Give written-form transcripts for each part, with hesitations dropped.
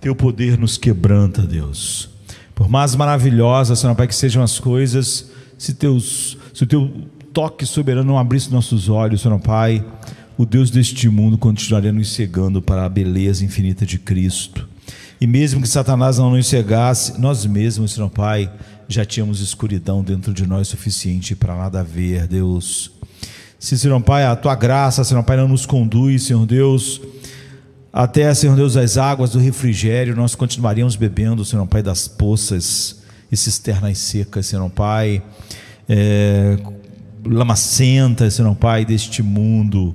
Teu poder nos quebranta, Deus. Por mais maravilhosas, Senhor Pai, que sejam as coisas, se o Teu toque soberano não abrisse nossos olhos, Senhor Pai, o Deus deste mundo continuaria nos cegando para a beleza infinita de Cristo. E mesmo que Satanás não nos cegasse, nós mesmos, Senhor Pai, já tínhamos escuridão dentro de nós suficiente para nada ver, Deus. Se, Senhor Pai, a Tua graça, Senhor Pai, não nos conduz, Senhor Deus, até, Senhor Deus, as águas do refrigério, nós continuaríamos bebendo, Senhor Pai, das poças e cisternas secas, Senhor Pai, lamacentas, Senhor Pai, deste mundo.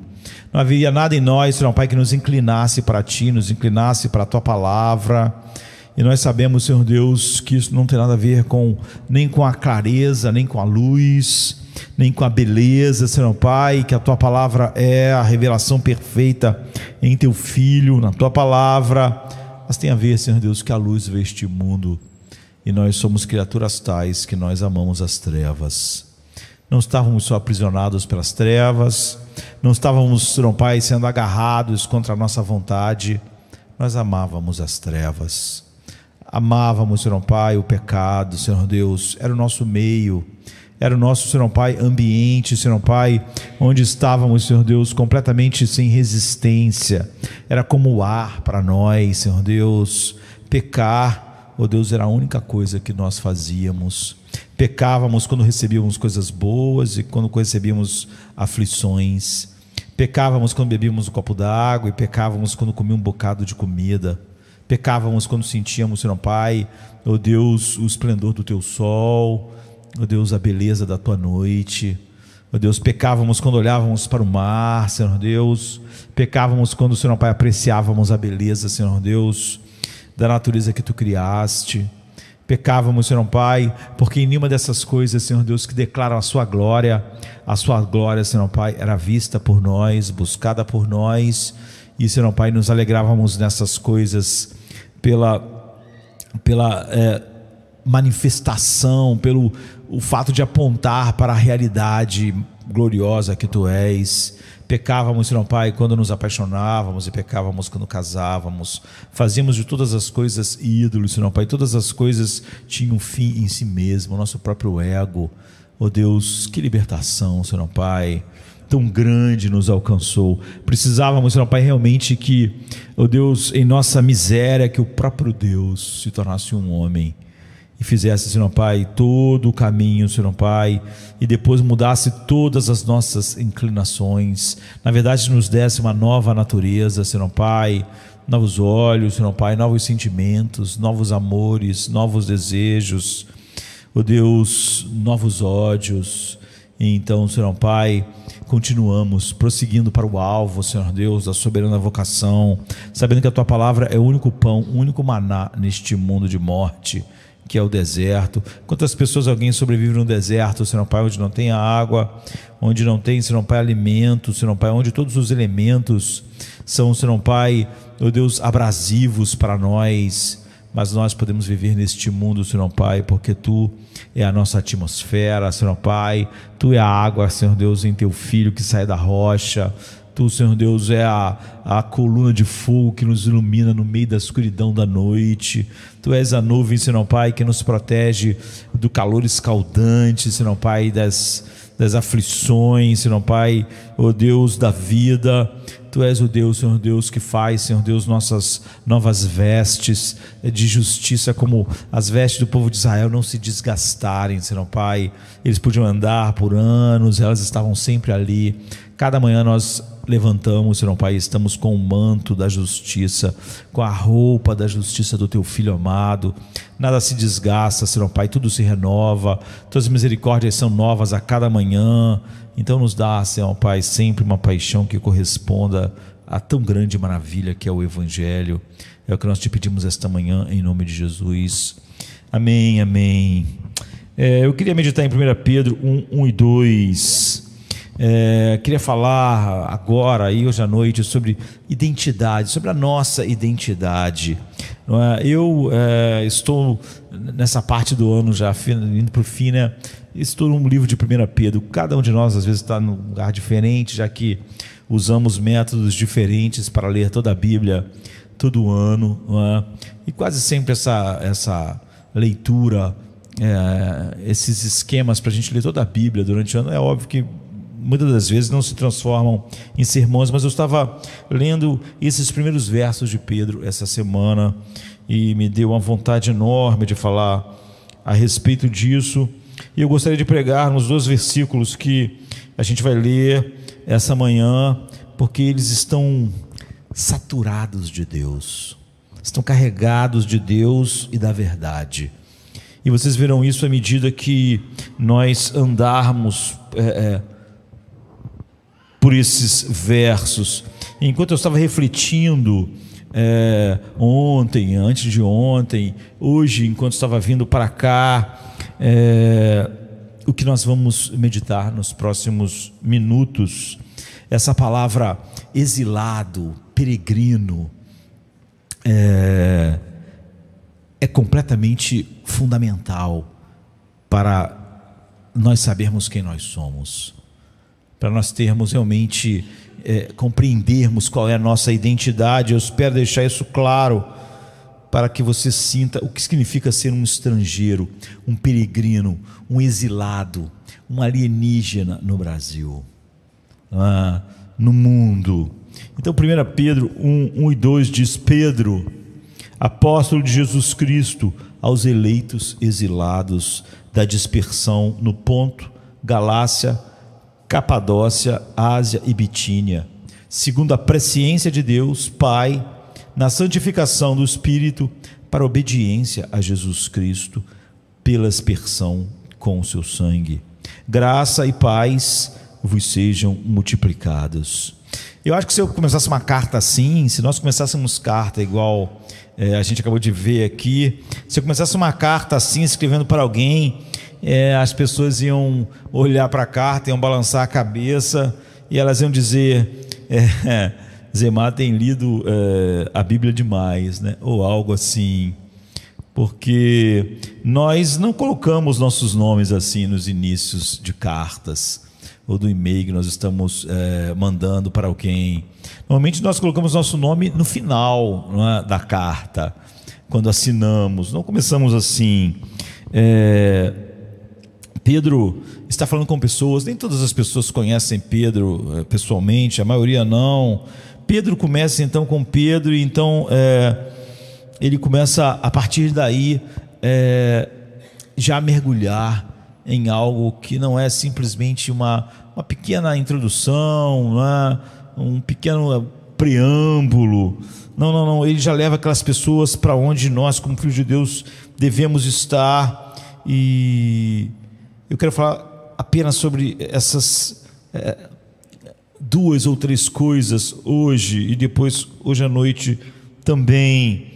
Não haveria nada em nós, Senhor Pai, que nos inclinasse para Ti, nos inclinasse para a Tua palavra. E nós sabemos, Senhor Deus, que isso não tem nada a ver nem com a clareza, nem com a luz, nem com a beleza, Senhor Pai, que a Tua palavra é a revelação perfeita em Teu Filho, na Tua palavra, mas tem a ver, Senhor Deus, que a luz vê este mundo, e nós somos criaturas tais que nós amamos as trevas. Não estávamos só aprisionados pelas trevas, não estávamos, Senhor Pai, sendo agarrados contra a nossa vontade, nós amávamos as trevas, amávamos, Senhor Pai, o pecado, Senhor Deus, era o nosso meio, era o nosso, Senhor Pai, ambiente, Senhor Pai, onde estávamos, Senhor Deus, completamente sem resistência, era como o ar para nós, Senhor Deus. Pecar, ó Deus, era a única coisa que nós fazíamos. Pecávamos quando recebíamos coisas boas e quando recebíamos aflições. Pecávamos quando bebíamos um copo d'água e pecávamos quando comíamos um bocado de comida. Pecávamos quando sentíamos, Senhor Pai, ó Deus, o esplendor do Teu sol, ó Deus, a beleza da Tua noite. Ó Deus, pecávamos quando olhávamos para o mar, Senhor Deus. Pecávamos quando, Senhor Pai, apreciávamos a beleza, Senhor Deus, da natureza que Tu criaste. Pecávamos, Senhor Pai, porque em nenhuma dessas coisas, Senhor Deus, que declaram a Sua glória, Senhor Pai, era vista por nós, buscada por nós. E, Senhor Pai, nos alegrávamos nessas coisas pela manifestação, pelo o fato de apontar para a realidade gloriosa que Tu és. Pecávamos, Senhor Pai, quando nos apaixonávamos, e pecávamos quando casávamos. Fazíamos de todas as coisas ídolos, Senhor Pai. Todas as coisas tinham um fim em si mesmo, o nosso próprio ego. Oh Deus, que libertação, Senhor Pai, tão grande nos alcançou. Precisávamos, Senhor Pai, realmente que, oh Deus, em nossa miséria, que o próprio Deus se tornasse um homem e fizesse, Senhor Pai, todo o caminho, Senhor Pai, e depois mudasse todas as nossas inclinações, na verdade nos desse uma nova natureza, Senhor Pai, novos olhos, Senhor Pai, novos sentimentos, novos amores, novos desejos, oh Deus, novos ódios. E então, Senhor Pai, continuamos prosseguindo para o alvo, Senhor Deus, da soberana vocação, sabendo que a Tua palavra é o único pão, o único maná neste mundo de morte, que é o deserto. Quantas pessoas alguém sobrevive no deserto, Senhor Pai, onde não tem água, onde não tem, Senhor Pai, alimento, Senhor Pai, onde todos os elementos são, Senhor Pai, oh Deus, abrasivos para nós, mas nós podemos viver neste mundo, Senhor Pai, porque Tu é a nossa atmosfera, Senhor Pai, Tu é a água, Senhor Deus, em Teu Filho que sai da rocha. Tu, Senhor Deus, é a coluna de fogo que nos ilumina no meio da escuridão da noite. Tu és a nuvem, Senhor Pai, que nos protege do calor escaldante, Senhor Pai, das aflições, Senhor Pai, ó Deus da vida. Tu és o Deus, Senhor Deus, que faz, Senhor Deus, nossas novas vestes de justiça, como as vestes do povo de Israel não se desgastarem, Senhor Pai. Eles podiam andar por anos, elas estavam sempre ali. Cada manhã nós levantamos, Senhor Pai, estamos com o manto da justiça, com a roupa da justiça do Teu Filho amado. Nada se desgasta, Senhor Pai, tudo se renova, Tuas misericórdias são novas a cada manhã. Então nos dá, Senhor Pai, sempre uma paixão que corresponda a tão grande maravilha que é o Evangelho. É o que nós Te pedimos esta manhã, em nome de Jesus. Amém, amém. Eu queria meditar em 1 Pedro 1 e 2. Queria falar agora, aí hoje à noite, sobre identidade, sobre a nossa identidade. Eu estou nessa parte do ano já indo para o fim, né? Estou num livro de 1 Pedro. Cada um de nós às vezes está num lugar diferente, já que usamos métodos diferentes para ler toda a Bíblia. todo ano, não é? E quase sempre essa leitura, esses esquemas para a gente ler toda a Bíblia durante o ano, é óbvio que muitas das vezes não se transformam em sermões, mas eu estava lendo esses primeiros versos de Pedro essa semana e me deu uma vontade enorme de falar a respeito disso, e eu gostaria de pregar nos 2 versículos que a gente vai ler essa manhã, porque eles estão saturados de Deus, estão carregados de Deus e da verdade, e vocês verão isso à medida que nós andarmos por esses versos. Enquanto eu estava refletindo ontem, antes de ontem, hoje, enquanto estava vindo para cá, o que nós vamos meditar nos próximos minutos, essa palavra exilado, peregrino, é completamente fundamental para nós sabermos quem nós somos, para nós termos realmente, compreendermos qual é a nossa identidade. Eu espero deixar isso claro, para que você sinta o que significa ser um estrangeiro, um peregrino, um exilado, um alienígena no Brasil, no mundo. Então 1 Pedro 1 e 2 diz: Pedro, apóstolo de Jesus Cristo, aos eleitos exilados da dispersão no Ponto, Galácia, Capadócia, Ásia e Bitínia, segundo a presciência de Deus Pai, na santificação do Espírito, para obediência a Jesus Cristo, pela aspersão com o seu sangue. Graça e paz vos sejam multiplicados. Eu acho que se eu começasse uma carta assim, se nós começássemos carta igual a gente acabou de ver aqui, se eu começasse uma carta assim, escrevendo para alguém, as pessoas iam olhar para a carta, iam balançar a cabeça e elas iam dizer: Zemar tem lido a Bíblia demais, né? Ou algo assim, porque nós não colocamos nossos nomes assim nos inícios de cartas ou do e-mail que nós estamos mandando para alguém. Normalmente nós colocamos nosso nome no final, não é, da carta, quando assinamos. Não começamos assim. Pedro está falando com pessoas, nem todas as pessoas conhecem Pedro pessoalmente, a maioria não. Pedro começa então com Pedro, e então ele começa a partir daí já a mergulhar em algo que não é simplesmente uma pequena introdução, não é? Um pequeno preâmbulo. Não, ele já leva aquelas pessoas para onde nós, como filhos de Deus, devemos estar. E eu quero falar apenas sobre essas 2 ou 3 coisas hoje, e depois hoje à noite também.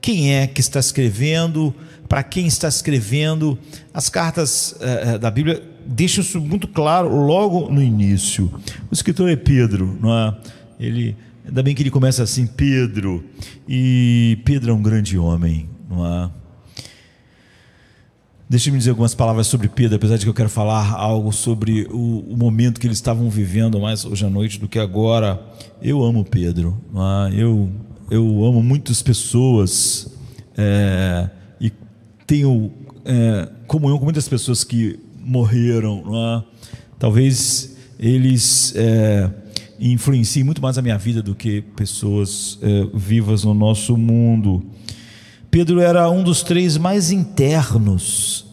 Quem é que está escrevendo, para quem está escrevendo. As cartas da Bíblia deixam isso muito claro logo no início. O escritor é Pedro, não é? Ainda bem que ele começa assim: Pedro, e Pedro é um grande homem, não é? Deixa eu me dizer algumas palavras sobre Pedro, apesar de que eu quero falar algo sobre o momento que eles estavam vivendo mais hoje à noite do que agora. Eu amo Pedro, não é? Eu amo muitas pessoas, e tenho comunhão com muitas pessoas que morreram, não é? Talvez eles influenciem muito mais a minha vida do que pessoas vivas no nosso mundo. Pedro era um dos 3 mais internos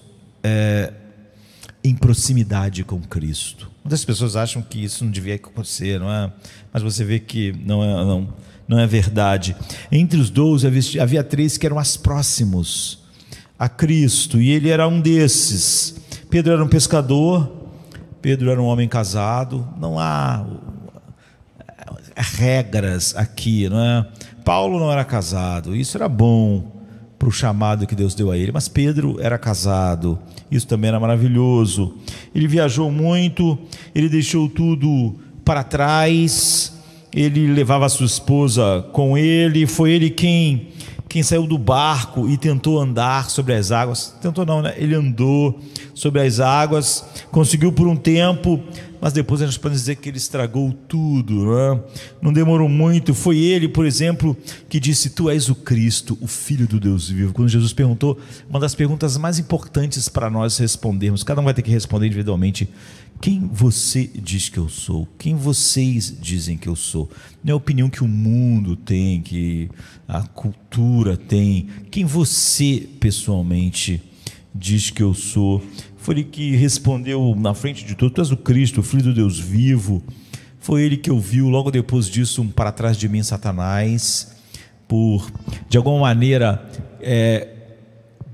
em proximidade com Cristo. Muitas pessoas acham que isso não devia acontecer, não é? Mas você vê que não é verdade. Entre os 12 havia 3 que eram mais próximos a Cristo, e ele era um desses. Pedro era um pescador, Pedro era um homem casado. Não há regras aqui, não é? Paulo não era casado, isso era bom para o chamado que Deus deu a ele, mas Pedro era casado, isso também era maravilhoso. Ele viajou muito, ele deixou tudo para trás, ele levava a sua esposa com ele, foi ele quem saiu do barco e tentou andar sobre as águas. Tentou não, né? Ele andou sobre as águas, conseguiu por um tempo mas depois a gente pode dizer que ele estragou tudo, não demorou muito. Foi ele, por exemplo, que disse: tu és o Cristo, o Filho do Deus vivo. Quando Jesus perguntou, uma das perguntas mais importantes para nós respondermos, cada um vai ter que responder individualmente: quem você diz que eu sou? Quem vocês dizem que eu sou? Não é a opinião que o mundo tem, que a cultura tem. Quem você pessoalmente diz que eu sou? Foi ele que respondeu na frente de todos: tu és o Cristo, o Filho do Deus vivo. Foi ele que ouviu logo depois disso um para trás de mim, Satanás, por de alguma maneira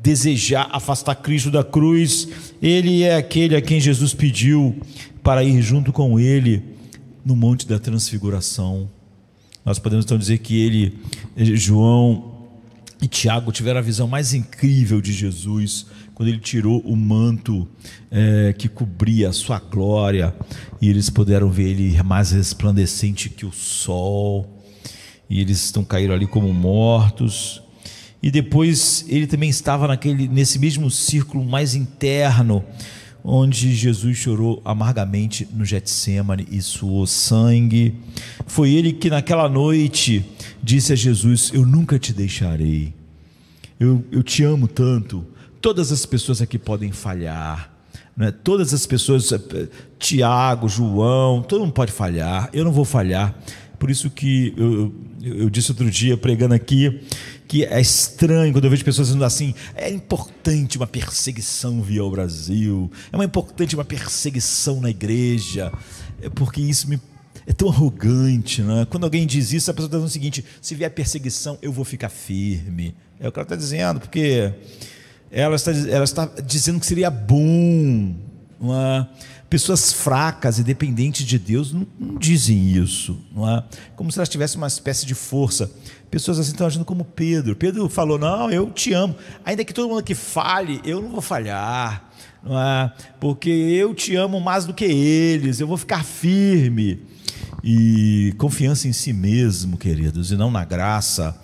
desejar afastar Cristo da cruz. Ele é aquele a quem Jesus pediu para ir junto com ele no Monte da Transfiguração. Nós podemos então dizer que ele, João e Tiago, tiveram a visão mais incrível de Jesus quando ele tirou o manto que cobria a sua glória, e eles puderam ver ele mais resplandecente que o sol, e eles caíram ali como mortos. E depois ele também estava nesse mesmo círculo mais interno, onde Jesus chorou amargamente no Getsemane e suou sangue. Foi ele que naquela noite disse a Jesus: eu nunca te deixarei, eu te amo tanto. Todas as pessoas aqui podem falhar, né? Todas as pessoas, Tiago, João, todo mundo pode falhar, eu não vou falhar. Por isso que eu disse outro dia, pregando aqui, que é estranho quando eu vejo pessoas dizendo assim: é importante uma perseguição vir ao Brasil, é importante uma perseguição na igreja, porque isso é tão arrogante, né? Quando alguém diz isso, a pessoa está dizendo o seguinte: se vier perseguição, eu vou ficar firme. É o que ela está dizendo, porque ela está dizendo que seria bom. Pessoas fracas e dependentes de Deus não dizem isso, não é? Como se elas tivessem uma espécie de força. Pessoas assim estão agindo como Pedro. Pedro falou: não, eu te amo, ainda que todo mundo aqui falhe, eu não vou falhar, não é? Porque eu te amo mais do que eles, eu vou ficar firme. E confiança em si mesmo, queridos, e não na graça,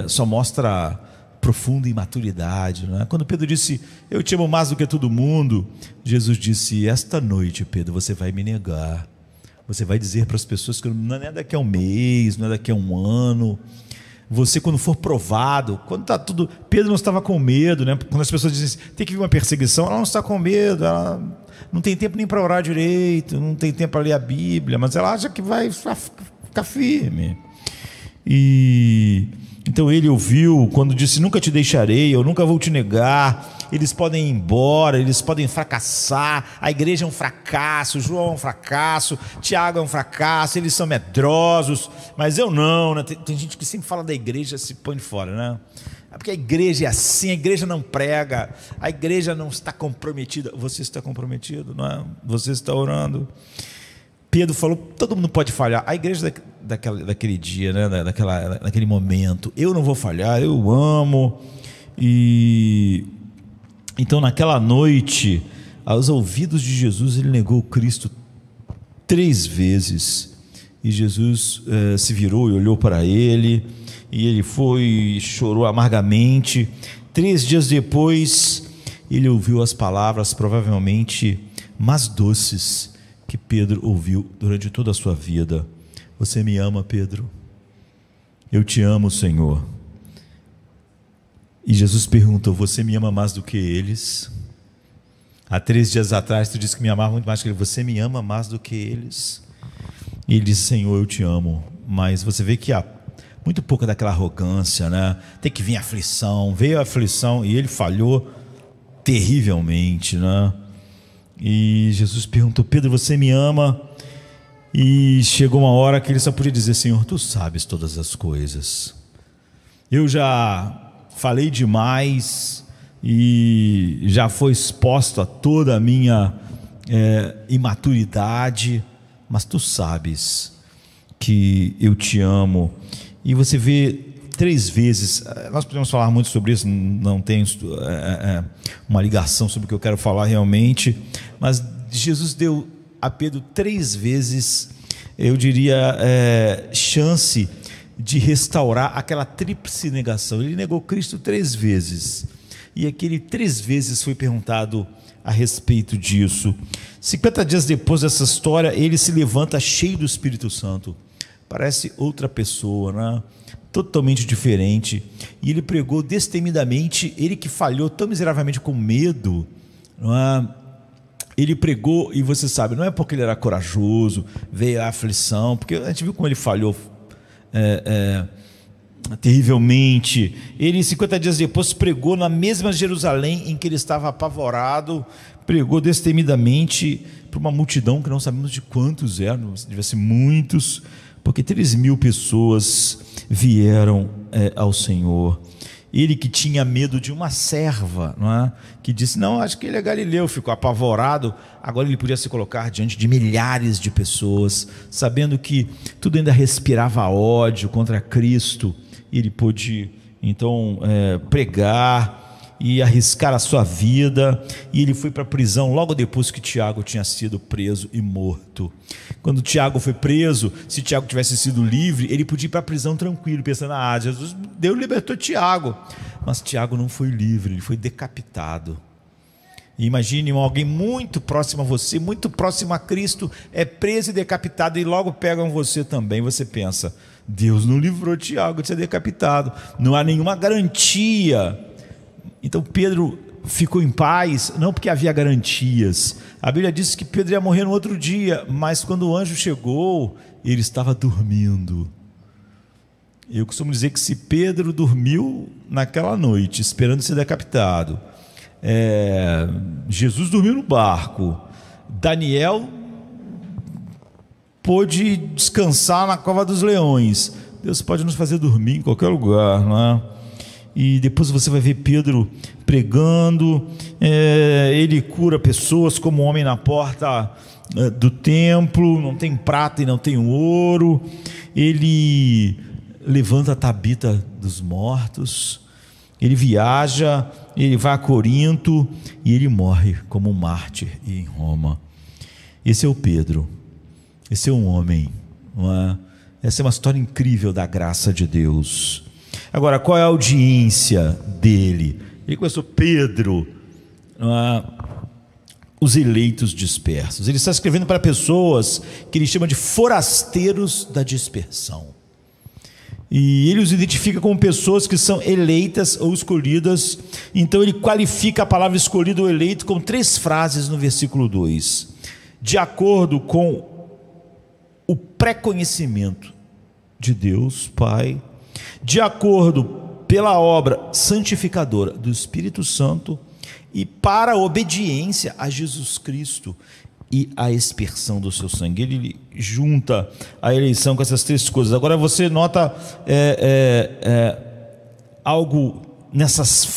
só mostra profunda imaturidade, não é? Quando Pedro disse: eu te amo mais do que todo mundo, Jesus disse: esta noite, Pedro, você vai me negar. Você vai dizer para as pessoas que não é daqui a um mês, não é daqui a um ano. Você, quando for provado, quando está tudo... Pedro não estava com medo, né? Quando as pessoas dizem tem que vir uma perseguição, ela não está com medo, ela não tem tempo nem para orar direito, não tem tempo para ler a Bíblia, mas ela acha que vai ficar firme. E então ele ouviu quando disse: nunca te deixarei, eu nunca vou te negar. Eles podem ir embora, eles podem fracassar, a igreja é um fracasso, João é um fracasso, Tiago é um fracasso, eles são medrosos, mas eu não, né? Tem gente que sempre fala da igreja, se põe de fora, né? É porque a igreja é assim, a igreja não prega, a igreja não está comprometida. Você está comprometido, não é? Você está orando. Pedro falou: todo mundo pode falhar. A igreja daquele dia, né? Naquele momento: eu não vou falhar, eu amo. E então naquela noite, aos ouvidos de Jesus, ele negou Cristo 3 vezes. E Jesus se virou e olhou para ele, e ele foi e chorou amargamente. 3 dias depois, ele ouviu as palavras provavelmente mais doces que Pedro ouviu durante toda a sua vida: você me ama, Pedro? Eu te amo, Senhor. E Jesus perguntou: você me ama mais do que eles? Há 3 dias atrás tu disse que me amava muito mais que eles. Você me ama mais do que eles? E ele disse: Senhor, eu te amo. Mas você vê que há muito pouco daquela arrogância, né? Tem que vir a aflição. Veio a aflição e ele falhou terrivelmente, né? E Jesus perguntou: Pedro, você me ama? E chegou uma hora que ele só podia dizer: Senhor, tu sabes todas as coisas. Eu já falei demais e já foi exposto a toda a minha imaturidade, mas tu sabes que eu te amo. E você vê 3 vezes, nós podemos falar muito sobre isso, não tem uma ligação sobre o que eu quero falar realmente, mas Jesus deu a Pedro 3 vezes, eu diria, chance de restaurar aquela tríplice negação. Ele negou Cristo 3 vezes, e aquele 3 vezes foi perguntado a respeito disso. 50 dias depois dessa história, ele se levanta cheio do Espírito Santo. Parece outra pessoa, né? Totalmente diferente. E ele pregou destemidamente, ele que falhou tão miseravelmente com medo, não é? Ele pregou, e você sabe, não é porque ele era corajoso, veio a aflição, porque a gente viu como ele falhou terrivelmente. Ele, 50 dias depois, pregou na mesma Jerusalém em que ele estava apavorado, pregou destemidamente para uma multidão que não sabemos de quantos eram, devia ser muitos, porque 3.000 pessoas vieram ao Senhor. Ele que tinha medo de uma serva, não é? Que disse, não, acho que ele é galileu, ficou apavorado. Agora ele podia se colocar diante de milhares de pessoas, sabendo que tudo ainda respirava ódio contra Cristo. Ele pôde então pregar e arriscar a sua vida, e ele foi para a prisão logo depois que Tiago tinha sido preso e morto. Quando Tiago foi preso, se Tiago tivesse sido livre, ele podia ir para a prisão tranquilo, pensando, Jesus libertou Tiago, mas Tiago não foi livre, ele foi decapitado. E imagine alguém muito próximo a você, muito próximo a Cristo, é preso e decapitado, e logo pegam você também. Você pensa, Deus não livrou Tiago de ser decapitado, não há nenhuma garantia. Então Pedro ficou em paz, não porque havia garantias. A Bíblia diz que Pedro ia morrer no outro dia, mas quando o anjo chegou, ele estava dormindo. Eu costumo dizer que se Pedro dormiu naquela noite, esperando ser decapitado, Jesus dormiu no barco, Daniel pôde descansar na cova dos leões, Deus pode nos fazer dormir em qualquer lugar, não é? E depois você vai ver Pedro pregando, ele cura pessoas como homem na porta do templo, não tem prata e não tem ouro, ele levanta a Tabita dos mortos, ele viaja, ele vai a Corinto e ele morre como um mártir em Roma. Esse é o Pedro, esse é um homem, não é? Essa é uma história incrível da graça de Deus. Agora, qual é a audiência dele? Ele começou, Pedro, os eleitos dispersos. Ele está escrevendo para pessoas que ele chama de forasteiros da dispersão. E ele os identifica como pessoas que são eleitas ou escolhidas. Então ele qualifica a palavra escolhido ou eleito com 3 frases no versículo 2. De acordo com o pré-conhecimento de Deus Pai, de acordo pela obra santificadora do Espírito Santo e para a obediência a Jesus Cristo e a expersão do seu sangue. Ele junta a eleição com essas 3 coisas. Agora você nota algo nessas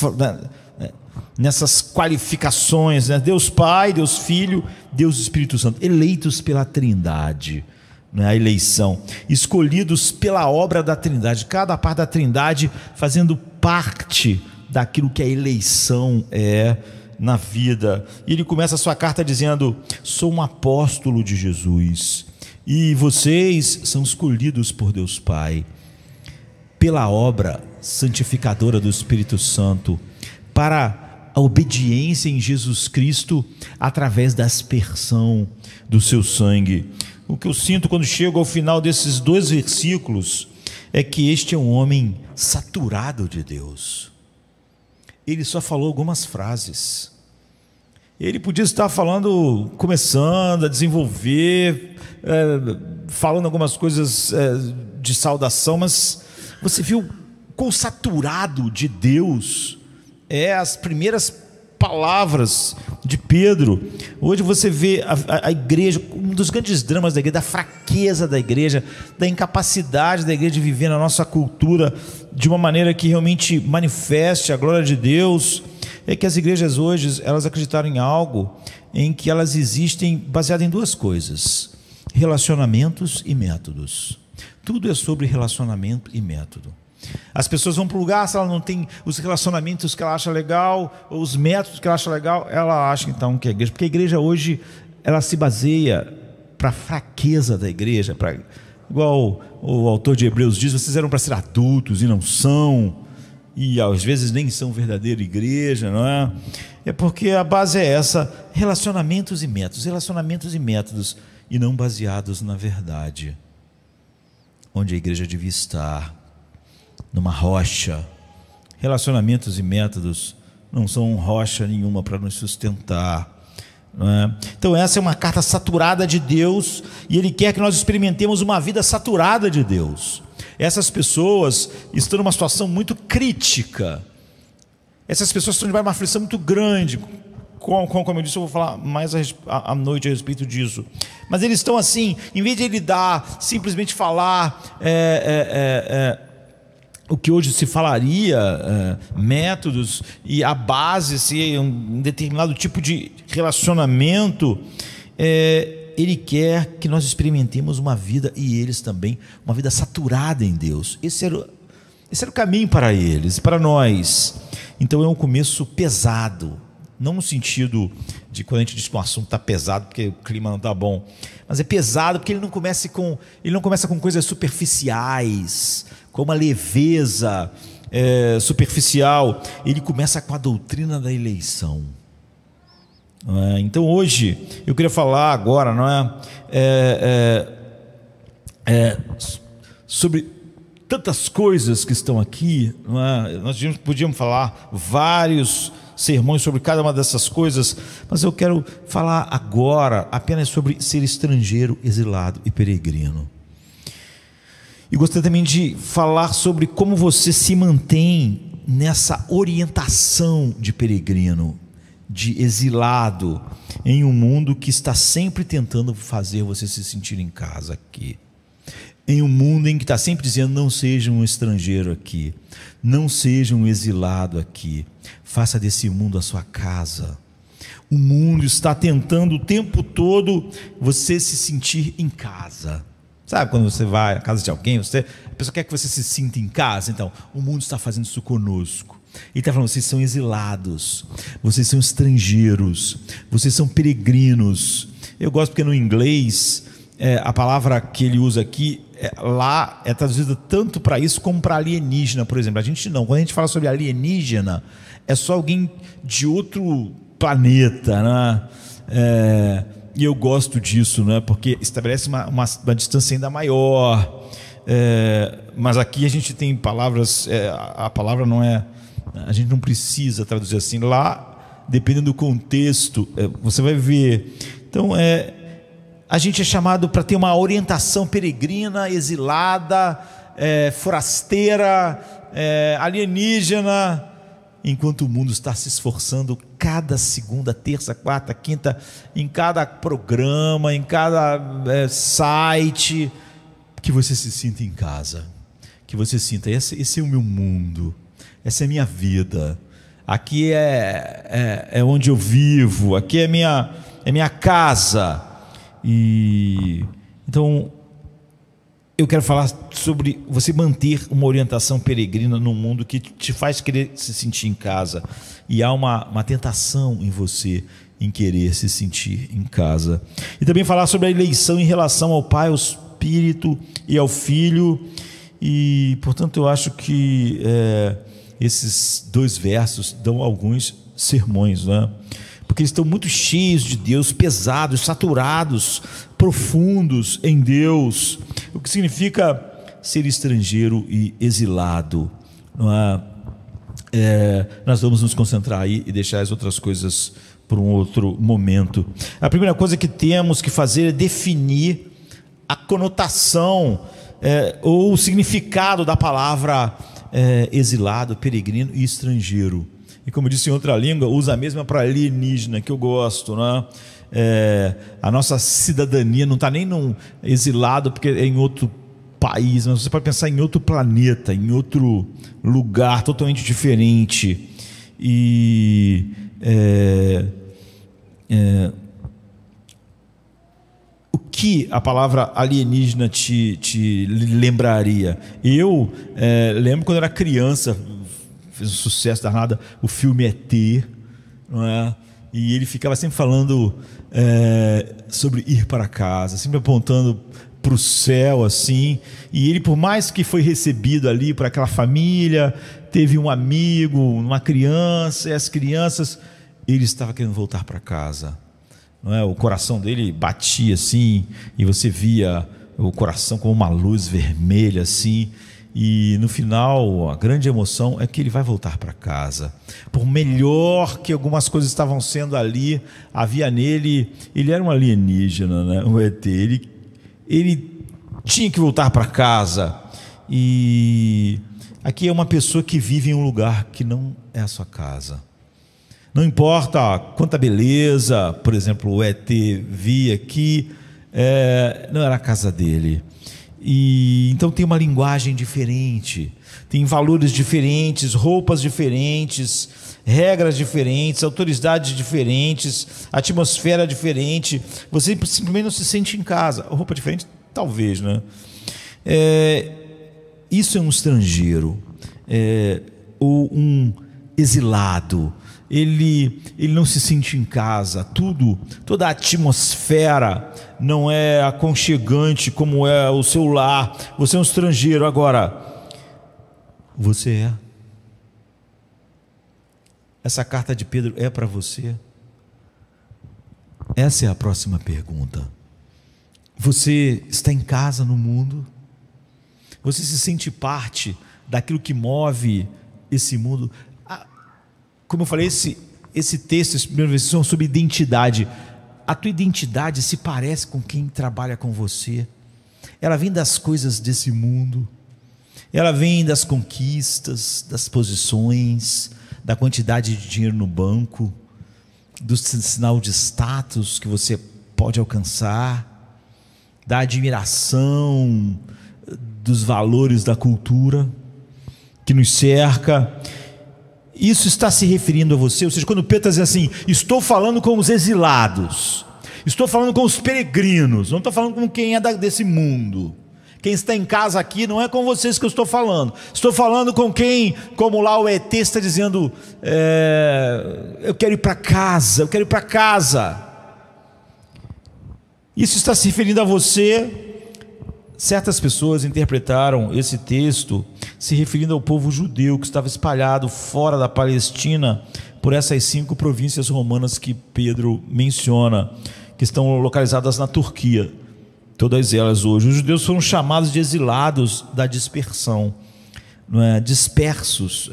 qualificações, né? Deus Pai, Deus Filho, Deus Espírito Santo, eleitos pela Trindade. A eleição, escolhidos pela obra da Trindade, cada parte da Trindade fazendo parte daquilo que a eleição é na vida. E ele começa a sua carta dizendo, sou um apóstolo de Jesus, e vocês são escolhidos por Deus Pai, pela obra santificadora do Espírito Santo, para a obediência em Jesus Cristo, através da aspersão do seu sangue. O que eu sinto quando chego ao final desses 2 versículos é que este é um homem saturado de Deus. Ele só falou algumas frases. Ele podia estar falando, começando a desenvolver, falando algumas coisas de saudação, mas você viu quão saturado de Deus as primeiras palavras de Pedro. Hoje você vê a igreja, um dos grandes dramas da igreja, da fraqueza da igreja, da incapacidade da igreja de viver na nossa cultura de uma maneira que realmente manifeste a glória de Deus, é que as igrejas hoje, elas acreditaram em algo em que elas existem baseado em 2 coisas: relacionamentos e métodos. Tudo é sobre relacionamento e método. As pessoas vão para o lugar, se ela não tem os relacionamentos que ela acha legal, ou os métodos que ela acha legal, ela acha então que é igreja. Porque a igreja hoje, ela se baseia para a fraqueza da igreja, igual o autor de Hebreus diz, vocês eram para ser adultos e não são. e às vezes nem são verdadeira igreja, não é? É porque a base é essa: relacionamentos e métodos, e não baseados na verdade. Onde a igreja devia estar, numa rocha. Relacionamentos e métodos não são rocha nenhuma para nos sustentar. Não é? Então essa é uma carta saturada de Deus, e Ele quer que nós experimentemos uma vida saturada de Deus. Essas pessoas estão numa situação muito crítica. Essas pessoas estão debaixo de uma aflição muito grande. Como eu disse, eu vou falar mais à noite a respeito disso. Mas eles estão assim, em vez de ele simplesmente falar o que hoje se falaria, métodos, e a base ser um determinado tipo de relacionamento, Ele quer que nós experimentemos uma vida, e eles também, uma vida saturada em Deus. Esse era o caminho para eles, para nós. Então é um começo pesado, não no sentido de quando a gente diz que um assunto está pesado porque o clima não está bom, mas é pesado porque ele não começa com coisas superficiais, com uma leveza superficial. Ele começa com a doutrina da eleição. Então hoje eu queria falar agora, sobre tantas coisas que estão aqui, não é? Nós podíamos falar vários sermões sobre cada uma dessas coisas, mas eu quero falar agora apenas sobre ser estrangeiro, exilado e peregrino. E gostaria também de falar sobre como você se mantém nessa orientação de peregrino, de exilado, em um mundo que está sempre tentando fazer você se sentir em casa aqui. Em um mundo em que está sempre dizendo: não seja um estrangeiro aqui, não seja um exilado aqui, faça desse mundo a sua casa. O mundo está tentando o tempo todo você se sentir em casa. Sabe quando você vai à casa de alguém, a pessoa quer que você se sinta em casa? Então, o mundo está fazendo isso conosco. Ele está falando: vocês são exilados, vocês são estrangeiros, vocês são peregrinos. Eu gosto porque no inglês, a palavra que ele usa aqui, lá é traduzida tanto para isso como para alienígena, por exemplo. A gente não, quando a gente fala sobre alienígena, é só alguém de outro planeta, né? E eu gosto disso, né? Porque estabelece uma distância ainda maior. Mas aqui a gente tem palavras, a palavra não é, a gente não precisa traduzir assim. Lá, dependendo do contexto, você vai ver. Então, a gente é chamado para ter uma orientação peregrina, exilada, forasteira, alienígena, enquanto o mundo está se esforçando cada segunda, terça, quarta, quinta, em cada programa, em cada site, que você se sinta em casa, que você sinta: esse é o meu mundo, essa é a minha vida, aqui é onde eu vivo, aqui é minha casa. E então eu quero falar sobre você manter uma orientação peregrina num mundo que te faz querer se sentir em casa, e há uma tentação em você em querer se sentir em casa. E também falar sobre a eleição em relação ao Pai, ao Espírito e ao Filho. E portanto eu acho que esses dois versos dão alguns sermões, né? Porque eles estão muito cheios de Deus, pesados, saturados, profundos em Deus. O que significa ser estrangeiro e exilado, não é? Nós vamos nos concentrar aí e deixar as outras coisas para um outro momento. A primeira coisa que temos que fazer é definir a conotação ou o significado da palavra exilado, peregrino e estrangeiro. E como eu disse em outra língua, usa a mesma para alienígena, que eu gosto, né? A nossa cidadania não está nem num exilado porque é em outro país, mas você pode pensar em outro planeta, em outro lugar totalmente diferente. E o que a palavra alienígena te lembraria? Eu lembro quando eu era criança, fez um sucesso danado, o filme ET, não é? E ele ficava sempre falando sobre ir para casa, sempre apontando para o céu assim, e ele, por mais que foi recebido ali por aquela família, teve um amigo, uma criança, e as crianças, ele estava querendo voltar para casa, não é? O coração dele batia assim, e você via o coração como uma luz vermelha assim, e no final a grande emoção é que ele vai voltar para casa. Por melhor que algumas coisas estavam sendo ali, havia nele, ele era um alienígena, né? Um ET, ele tinha que voltar para casa. E aqui é uma pessoa que vive em um lugar que não é a sua casa. Não importa quanta beleza, por exemplo, o ET via aqui, não era a casa dele. E então tem uma linguagem diferente, tem valores diferentes, roupas diferentes, regras diferentes, autoridades diferentes, atmosfera diferente. Você simplesmente não se sente em casa. Roupa diferente, talvez, né? Isso é um estrangeiro, ou um exilado. Ele não se sente em casa, toda a atmosfera não é aconchegante como é o seu lar. Você é um estrangeiro. Agora, você é? Essa carta de Pedro é para você? Essa é a próxima pergunta. Você está em casa no mundo? Você se sente parte daquilo que move esse mundo? Como eu falei, esse texto, esse primeiro versículo, são sobre identidade. A tua identidade se parece com quem trabalha com você. Ela vem das coisas desse mundo. Ela vem das conquistas, das posições, da quantidade de dinheiro no banco, do sinal de status que você pode alcançar, da admiração, dos valores da cultura que nos cerca. Isso está se referindo a você. Ou seja, quando Pedro está dizendo assim: estou falando com os exilados, estou falando com os peregrinos, não estou falando com quem é desse mundo. Quem está em casa aqui não é com vocês que eu estou falando. Estou falando com quem, como lá o ET está dizendo, eu quero ir para casa, eu quero ir para casa. Isso está se referindo a você. Certas pessoas interpretaram esse texto se referindo ao povo judeu que estava espalhado fora da Palestina por essas 5 províncias romanas que Pedro menciona, que estão localizadas na Turquia, todas elas hoje. Os judeus foram chamados de exilados da dispersão, não é? Dispersos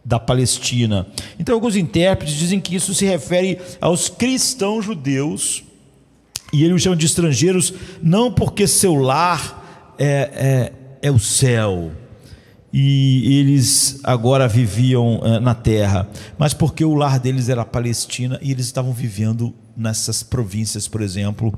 da Palestina. Então alguns intérpretes dizem que isso se refere aos cristãos judeus, e ele os chama de estrangeiros não porque seu lar é o céu e eles agora viviam na terra, mas porque o lar deles era a Palestina e eles estavam vivendo nessas províncias, por exemplo,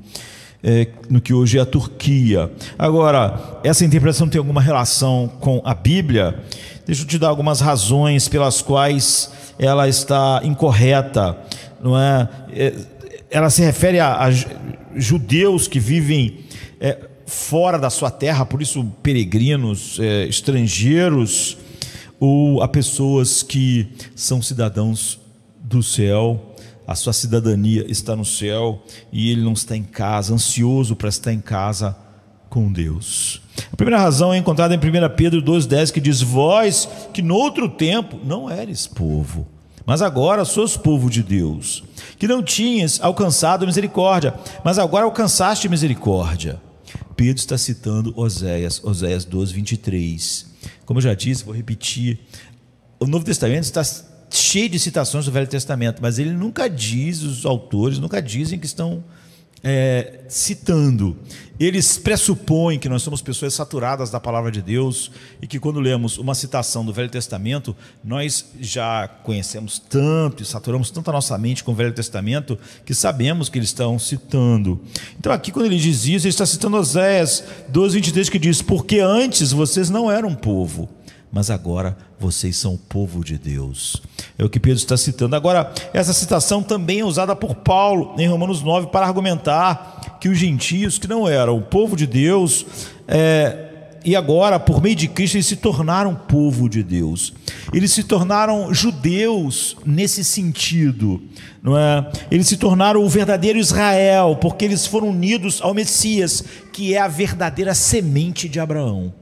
no que hoje é a Turquia. Agora, essa interpretação tem alguma relação com a Bíblia? Deixa eu te dar algumas razões pelas quais ela está incorreta, não é? Ela se refere a judeus que vivem fora da sua terra, por isso peregrinos, estrangeiros, ou a pessoas que são cidadãos do céu. A sua cidadania está no céu e ele não está em casa, ansioso para estar em casa com Deus. A primeira razão é encontrada em 1 Pedro 2,10, que diz: vós que no outro tempo não eres povo, mas agora sois povo de Deus, que não tinhas alcançado misericórdia, mas agora alcançaste misericórdia. Pedro está citando Oséias 12:23. Como eu já disse, vou repetir, o Novo Testamento está cheio de citações do Velho Testamento, mas ele nunca diz, os autores nunca dizem que estão citando. Eles pressupõem que nós somos pessoas saturadas da palavra de Deus e que quando lemos uma citação do Velho Testamento, nós já conhecemos tanto e saturamos tanto a nossa mente com o Velho Testamento que sabemos que eles estão citando. Então aqui, quando ele diz isso, ele está citando Oséias 12:23, que diz: porque antes vocês não eram povo, mas agora vocês são o povo de Deus. É o que Pedro está citando. Agora, essa citação também é usada por Paulo em Romanos 9 para argumentar que os gentios, que não eram o povo de Deus, E agora, por meio de Cristo, eles se tornaram povo de Deus. Eles se tornaram judeus nesse sentido, não é? Eles se tornaram o verdadeiro Israel, porque eles foram unidos ao Messias, que é a verdadeira semente de Abraão,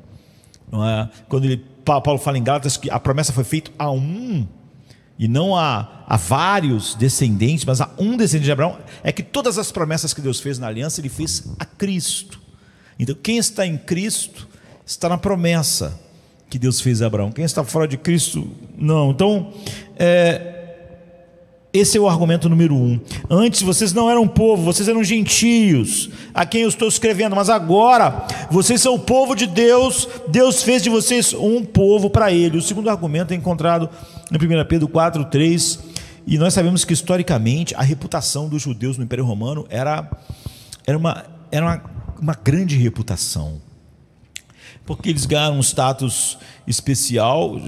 não é? Quando Paulo fala em Gálatas que a promessa foi feita a um, e não a vários descendentes, mas a um descendente de Abraão, é que todas as promessas que Deus fez na aliança, Ele fez a Cristo. Então, quem está em Cristo está na promessa que Deus fez a Abraão. Quem está fora de Cristo, não. Então, esse é o argumento número 1. Antes vocês não eram povo, vocês eram gentios, a quem eu estou escrevendo, mas agora vocês são o povo de Deus. Deus fez de vocês um povo para Ele. O segundo argumento é encontrado em 1 Pedro 4:3, e nós sabemos que historicamente a reputação dos judeus no Império Romano era uma grande reputação, porque eles ganharam um status especial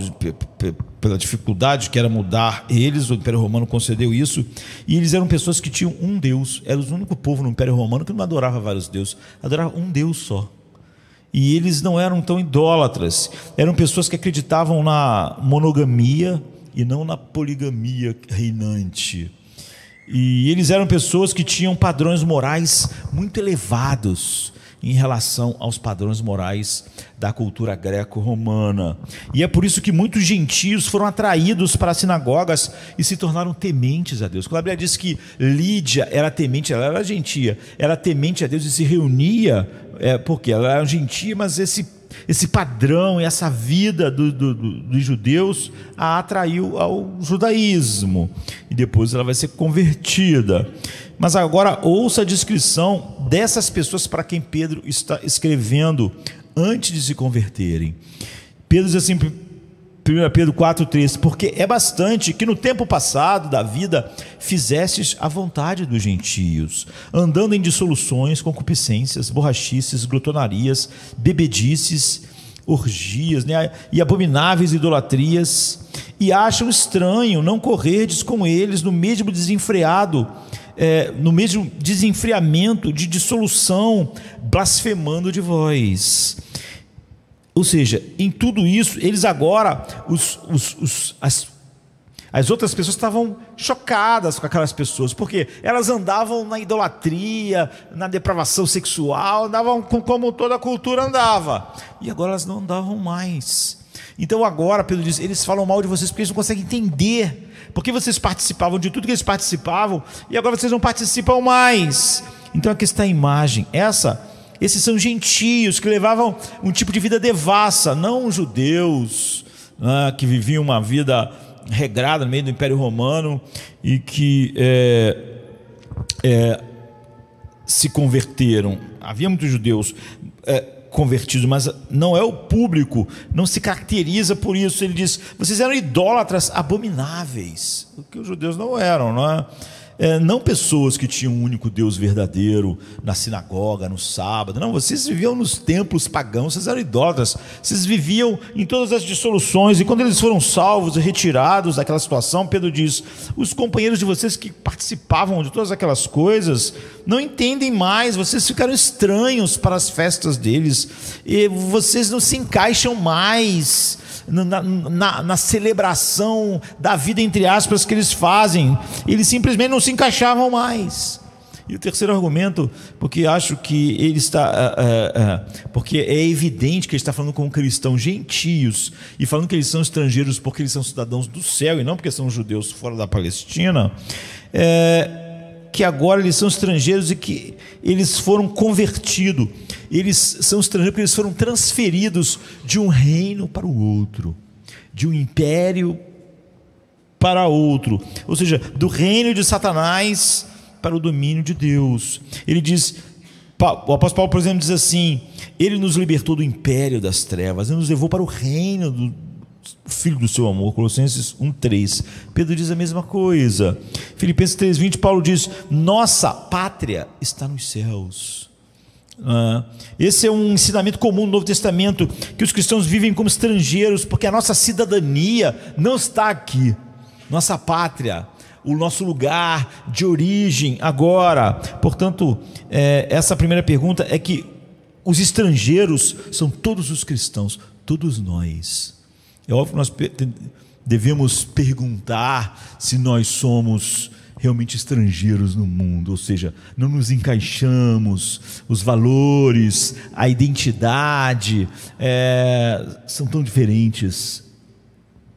pela dificuldade que era mudar eles. O Império Romano concedeu isso, e eles eram pessoas que tinham um Deus. Era o único povo no Império Romano que não adorava vários deuses, adorava um Deus só. E eles não eram tão idólatras, eram pessoas que acreditavam na monogamia e não na poligamia reinante. E eles eram pessoas que tinham padrões morais muito elevados em relação aos padrões morais da cultura greco-romana. E é por isso que muitos gentios foram atraídos para as sinagogas e se tornaram tementes a Deus. Quando a Bíblia diz que Lídia era temente, ela era gentia, era temente a Deus e se reunia, porque ela era gentia, mas esse padrão e essa vida dos judeus a atraiu ao judaísmo, e depois ela vai ser convertida. Mas agora ouça a descrição dessas pessoas para quem Pedro está escrevendo antes de se converterem. Pedro diz assim, 1 Pedro 4:3: porque é bastante que no tempo passado da vida fizestes a vontade dos gentios, andando em dissoluções, concupiscências, borrachices, glutonarias, bebedices, orgias, né, e abomináveis idolatrias, e acham estranho não correrdes com eles no mesmo desenfreamento de dissolução, blasfemando de vós. Ou seja, em tudo isso, eles agora, as outras pessoas estavam chocadas com aquelas pessoas, porque elas andavam na idolatria, na depravação sexual, andavam como toda a cultura andava, e agora elas não andavam mais. Então agora, Pedro diz, eles falam mal de vocês porque eles não conseguem entender, porque vocês participavam de tudo que eles participavam, e agora vocês não participam mais. Então aqui está a imagem, esses são gentios que levavam um tipo de vida devassa, não judeus, né, que viviam uma vida regrada no meio do Império Romano e que se converteram. Havia muitos judeus convertidos, mas não é o público, não se caracteriza por isso. Ele diz, vocês eram idólatras abomináveis, o que os judeus não eram, não é? Não pessoas que tinham um único Deus verdadeiro na sinagoga, no sábado. Não, vocês viviam nos templos pagãos, vocês eram idólatras, vocês viviam em todas as dissoluções. E quando eles foram salvos e retirados daquela situação, Pedro diz, os companheiros de vocês que participavam de todas aquelas coisas não entendem mais, vocês ficaram estranhos para as festas deles, e vocês não se encaixam mais na celebração da vida, entre aspas, que eles fazem. Eles simplesmente não se encaixavam mais. E o terceiro argumento, porque acho que ele está porque é evidente que ele está falando com cristãos gentios e falando que eles são estrangeiros porque eles são cidadãos do céu e não porque são judeus fora da Palestina, que agora eles são estrangeiros e que eles foram convertidos. Eles são estrangeiros porque eles foram transferidos de um reino para o outro, de um império para outro, ou seja, do reino de Satanás para o domínio de Deus. Ele diz, o apóstolo Paulo, por exemplo, diz assim, ele nos libertou do império das trevas e nos levou para o reino do Filho do seu amor, Colossenses 1:3. Pedro diz a mesma coisa. Filipenses 3:20, Paulo diz, nossa pátria está nos céus. Esse é um ensinamento comum no Novo Testamento, que os cristãos vivem como estrangeiros, porque a nossa cidadania não está aqui. Nossa pátria, o nosso lugar de origem agora. Portanto, essa primeira pergunta é que os estrangeiros são todos os cristãos, todos nós. É óbvio que nós devemos perguntar se nós somos realmente estrangeiros no mundo, ou seja, não nos encaixamos, os valores, a identidade são tão diferentes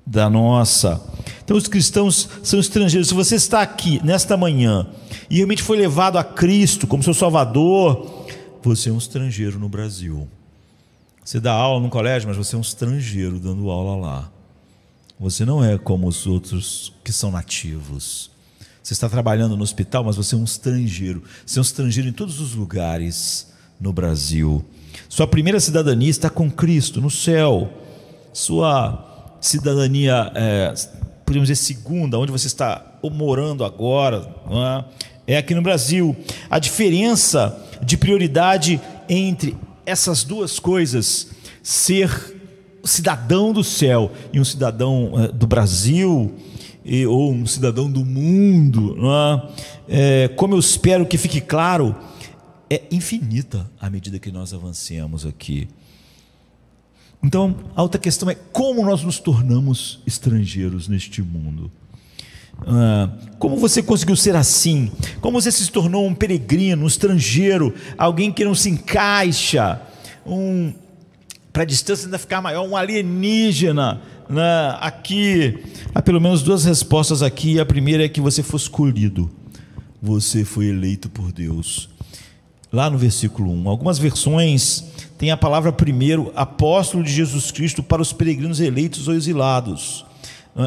da nossa. Então os cristãos são estrangeiros. Se você está aqui nesta manhã e realmente foi levado a Cristo como seu Salvador, você é um estrangeiro no Brasil. Você dá aula no colégio, mas você é um estrangeiro dando aula lá. Você não é como os outros que são nativos. Você está trabalhando no hospital, mas você é um estrangeiro. Você é um estrangeiro em todos os lugares no Brasil. Sua primeira cidadania está com Cristo no céu. Sua cidadania, podemos dizer, segunda, onde você está morando agora, não é aqui no Brasil. A diferença de prioridade entre essas duas coisas, ser cidadão do céu e um cidadão do Brasil, ou um cidadão do mundo, não é? Como eu espero que fique claro, é infinita à medida que nós avancemos aqui. Então, a outra questão é como nós nos tornamos estrangeiros neste mundo. Como você conseguiu ser assim? Como você se tornou um peregrino, um estrangeiro, alguém que não se encaixa, para a distância ainda ficar maior, um alienígena, né? Aqui há pelo menos duas respostas aqui. A primeira é que você foi escolhido, você foi eleito por Deus. Lá no versículo 1, algumas versões tem a palavra primeiro, apóstolo de Jesus Cristo para os peregrinos eleitos ou exilados.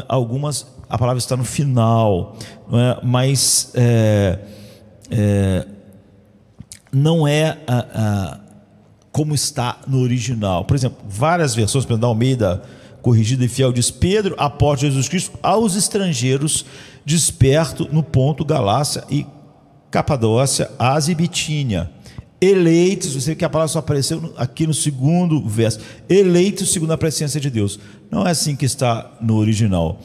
Algumas, a palavra está no final, mas não é como está no original. Por exemplo, várias versões, por exemplo, da Almeida Corrigida e Fiel, diz: Pedro, apóstolo de Jesus Cristo, aos estrangeiros desperto no ponto Galácia e Capadócia, Ásia e Bitínia. Eleitos, você vê que a palavra só apareceu aqui no segundo verso, eleitos segundo a presciência de Deus. Não é assim que está no original.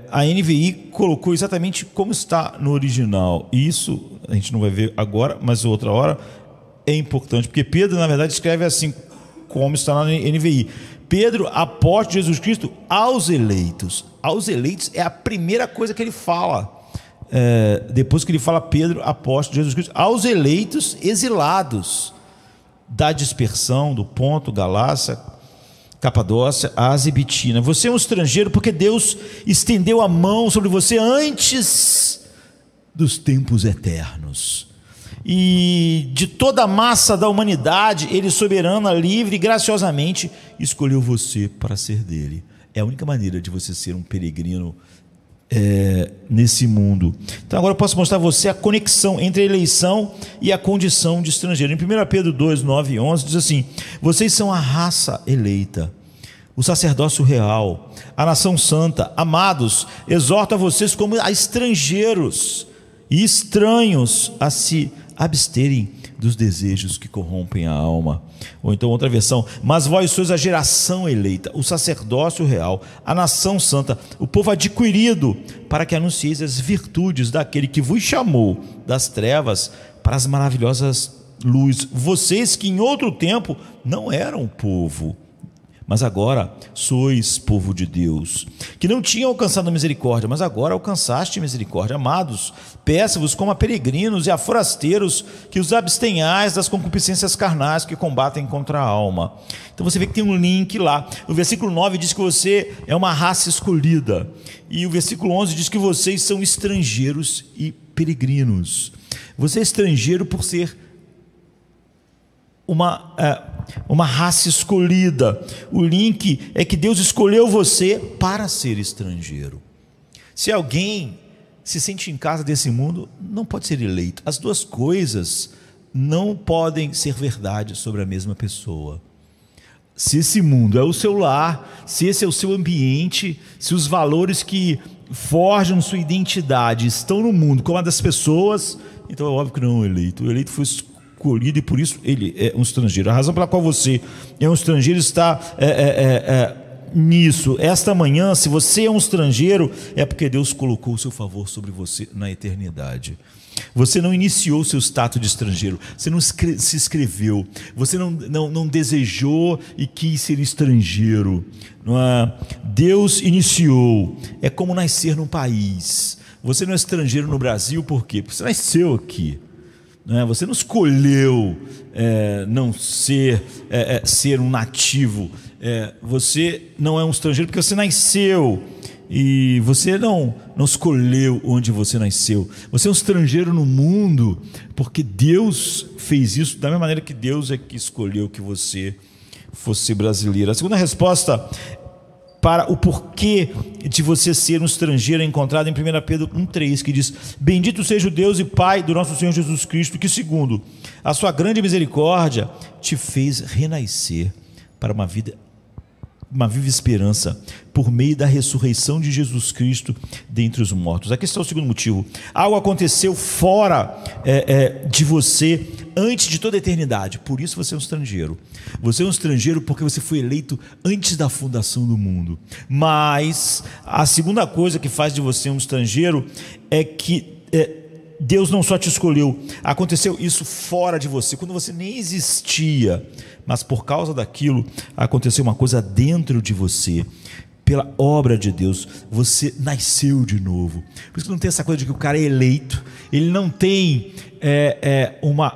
A NVI colocou exatamente como está no original. Isso a gente não vai ver agora, mas outra hora é importante, porque Pedro, na verdade, escreve assim como está na NVI: Pedro, apóstolo de Jesus Cristo, aos eleitos. Aos eleitos é a primeira coisa que ele fala. Depois que ele fala Pedro, apóstolo de Jesus Cristo, aos eleitos exilados da dispersão, do ponto, Galácia, Capadócia, Ásia e Bitínia. Você é um estrangeiro porque Deus estendeu a mão sobre você antes dos tempos eternos. E de toda a massa da humanidade, Ele, soberana, livre e graciosamente escolheu você para ser dele. É a única maneira de você ser um peregrino nesse mundo. Então agora eu posso mostrar a você a conexão entre a eleição e a condição de estrangeiro. Em 1 Pedro 2, 9 e 11 diz assim: vocês são a raça eleita, o sacerdócio real, a nação santa. Amados, exorto a vocês como a estrangeiros e estranhos a se absterem dos desejos que corrompem a alma. Ou então outra versão: mas vós sois a geração eleita, o sacerdócio real, a nação santa, o povo adquirido, para que anuncieis as virtudes daquele que vos chamou das trevas para as maravilhosas luzes. Vocês que em outro tempo não eram povo, mas agora sois povo de Deus, que não tinham alcançado a misericórdia, mas agora alcançaste misericórdia. Amados, peço-vos como a peregrinos e a forasteiros que os abstenhais das concupiscências carnais que combatem contra a alma. Então você vê que tem um link lá. O versículo 9 diz que você é uma raça escolhida, e o versículo 11 diz que vocês são estrangeiros e peregrinos. Você é estrangeiro por ser uma raça escolhida. O link é que Deus escolheu você para ser estrangeiro. Se alguém se sente em casa desse mundo, não pode ser eleito. As duas coisas não podem ser verdade sobre a mesma pessoa. Se esse mundo é o seu lar, se esse é o seu ambiente, se os valores que forjam sua identidade estão no mundo como a das pessoas, então é óbvio que não é um eleito. O eleito foi escolhido e por isso ele é um estrangeiro. A razão pela qual você é um estrangeiro está nisso. Esta manhã, se você é um estrangeiro, é porque Deus colocou o seu favor sobre você na eternidade. Você não iniciou seu status de estrangeiro, você não se inscreveu, você não desejou e quis ser estrangeiro. Não é? Deus iniciou. É como nascer num país. Você não é estrangeiro no Brasil, por quê? Porque você nasceu aqui. Não é? Você não escolheu não ser um nativo. Você não é um estrangeiro porque você nasceu. E você não escolheu onde você nasceu. Você é um estrangeiro no mundo porque Deus fez isso da mesma maneira que Deus é que escolheu que você fosse brasileiro. A segunda resposta para o porquê de você ser um estrangeiro é encontrada em 1 Pedro 1,3, que diz: bendito seja o Deus e Pai do nosso Senhor Jesus Cristo, que segundo a sua grande misericórdia te fez renascer para uma viva esperança por meio da ressurreição de Jesus Cristo dentre os mortos. Aqui está o segundo motivo. Algo aconteceu fora de você antes de toda a eternidade. Por isso você é um estrangeiro. Você é um estrangeiro porque você foi eleito antes da fundação do mundo. Mas a segunda coisa que faz de você um estrangeiro é que Deus não só te escolheu, aconteceu isso fora de você, quando você nem existia, mas por causa daquilo aconteceu uma coisa dentro de você. Pela obra de Deus, você nasceu de novo. Por isso que não tem essa coisa de que o cara é eleito, ele não tem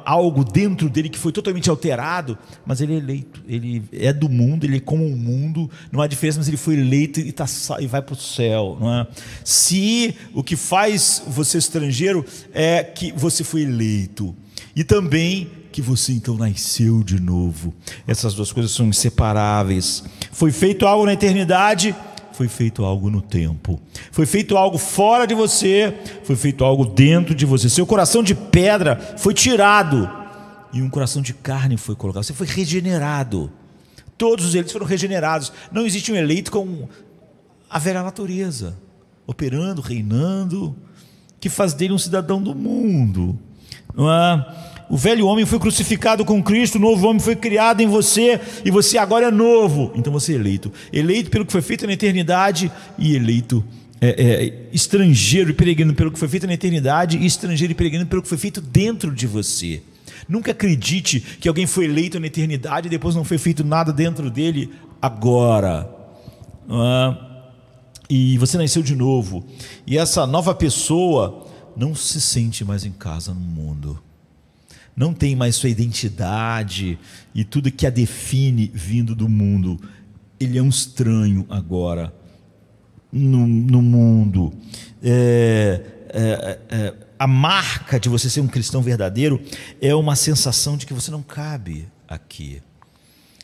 algo dentro dele que foi totalmente alterado, mas ele é eleito, ele é do mundo, ele é como o mundo, não há diferença, mas ele foi eleito e vai para o céu, não é? Se o que faz você estrangeiro é que você foi eleito, e também que você então nasceu de novo. Essas duas coisas são inseparáveis. Foi feito algo na eternidade, foi feito algo no tempo. Foi feito algo fora de você, foi feito algo dentro de você. Seu coração de pedra foi tirado e um coração de carne foi colocado. Você foi regenerado. Todos eles foram regenerados. Não existe um eleito com a velha natureza, operando, reinando, que faz dele um cidadão do mundo. Não é? O velho homem foi crucificado com Cristo, o novo homem foi criado em você, e você agora é novo. Então você é eleito. Eleito pelo que foi feito na eternidade, e eleito estrangeiro e peregrino pelo que foi feito na eternidade, e estrangeiro e peregrino pelo que foi feito dentro de você. Nunca acredite que alguém foi eleito na eternidade e depois não foi feito nada dentro dele agora. E você nasceu de novo. E essa nova pessoa não se sente mais em casa no mundo. Não tem mais sua identidade e tudo que a define vindo do mundo. Ele é um estranho agora no mundo. A marca de você ser um cristão verdadeiro é uma sensação de que você não cabe aqui.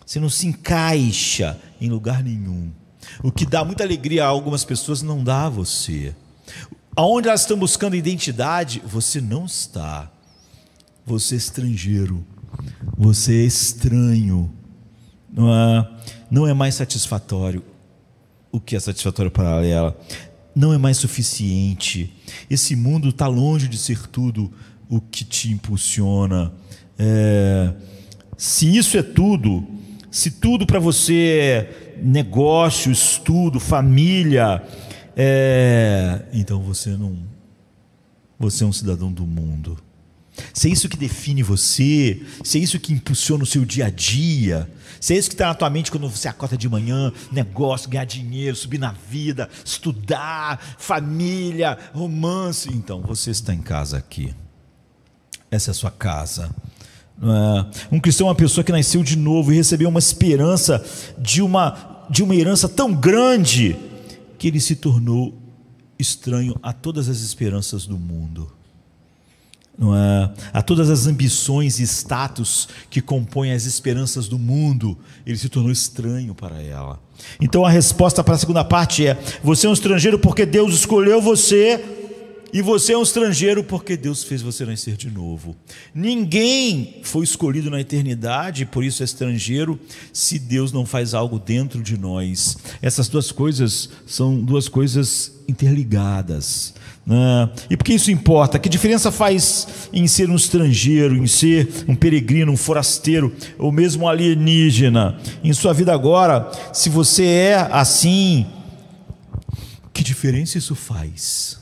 Você não se encaixa em lugar nenhum. O que dá muita alegria a algumas pessoas não dá a você. Aonde elas estão buscando identidade, você não está. Você é estrangeiro, você é estranho, não é mais satisfatório. O que é satisfatório para ela não é mais suficiente. Esse mundo está longe de ser tudo o que te impulsiona. Se isso é tudo, se tudo para você é negócio, estudo, família, então você é um cidadão do mundo. Se é isso que define você, se é isso que impulsiona o seu dia a dia, se é isso que está na tua mente quando você acorda de manhã, negócio, ganhar dinheiro, subir na vida, estudar, família, romance, então você está em casa aqui. Essa é a sua casa. Um cristão é uma pessoa que nasceu de novo e recebeu uma esperança de uma herança tão grande que ele se tornou estranho a todas as esperanças do mundo. A todas as ambições e status que compõem as esperanças do mundo, ele se tornou estranho para ela. Então a resposta para a segunda parte é: você é um estrangeiro porque Deus escolheu você e você é um estrangeiro porque Deus fez você nascer de novo. Ninguém foi escolhido na eternidade, por isso é estrangeiro, se Deus não faz algo dentro de nós. Essas duas coisas são duas coisas interligadas. E por que isso importa? Que diferença faz em ser um estrangeiro, em ser um peregrino, um forasteiro, ou mesmo um alienígena em sua vida agora? Se você é assim, que diferença isso faz?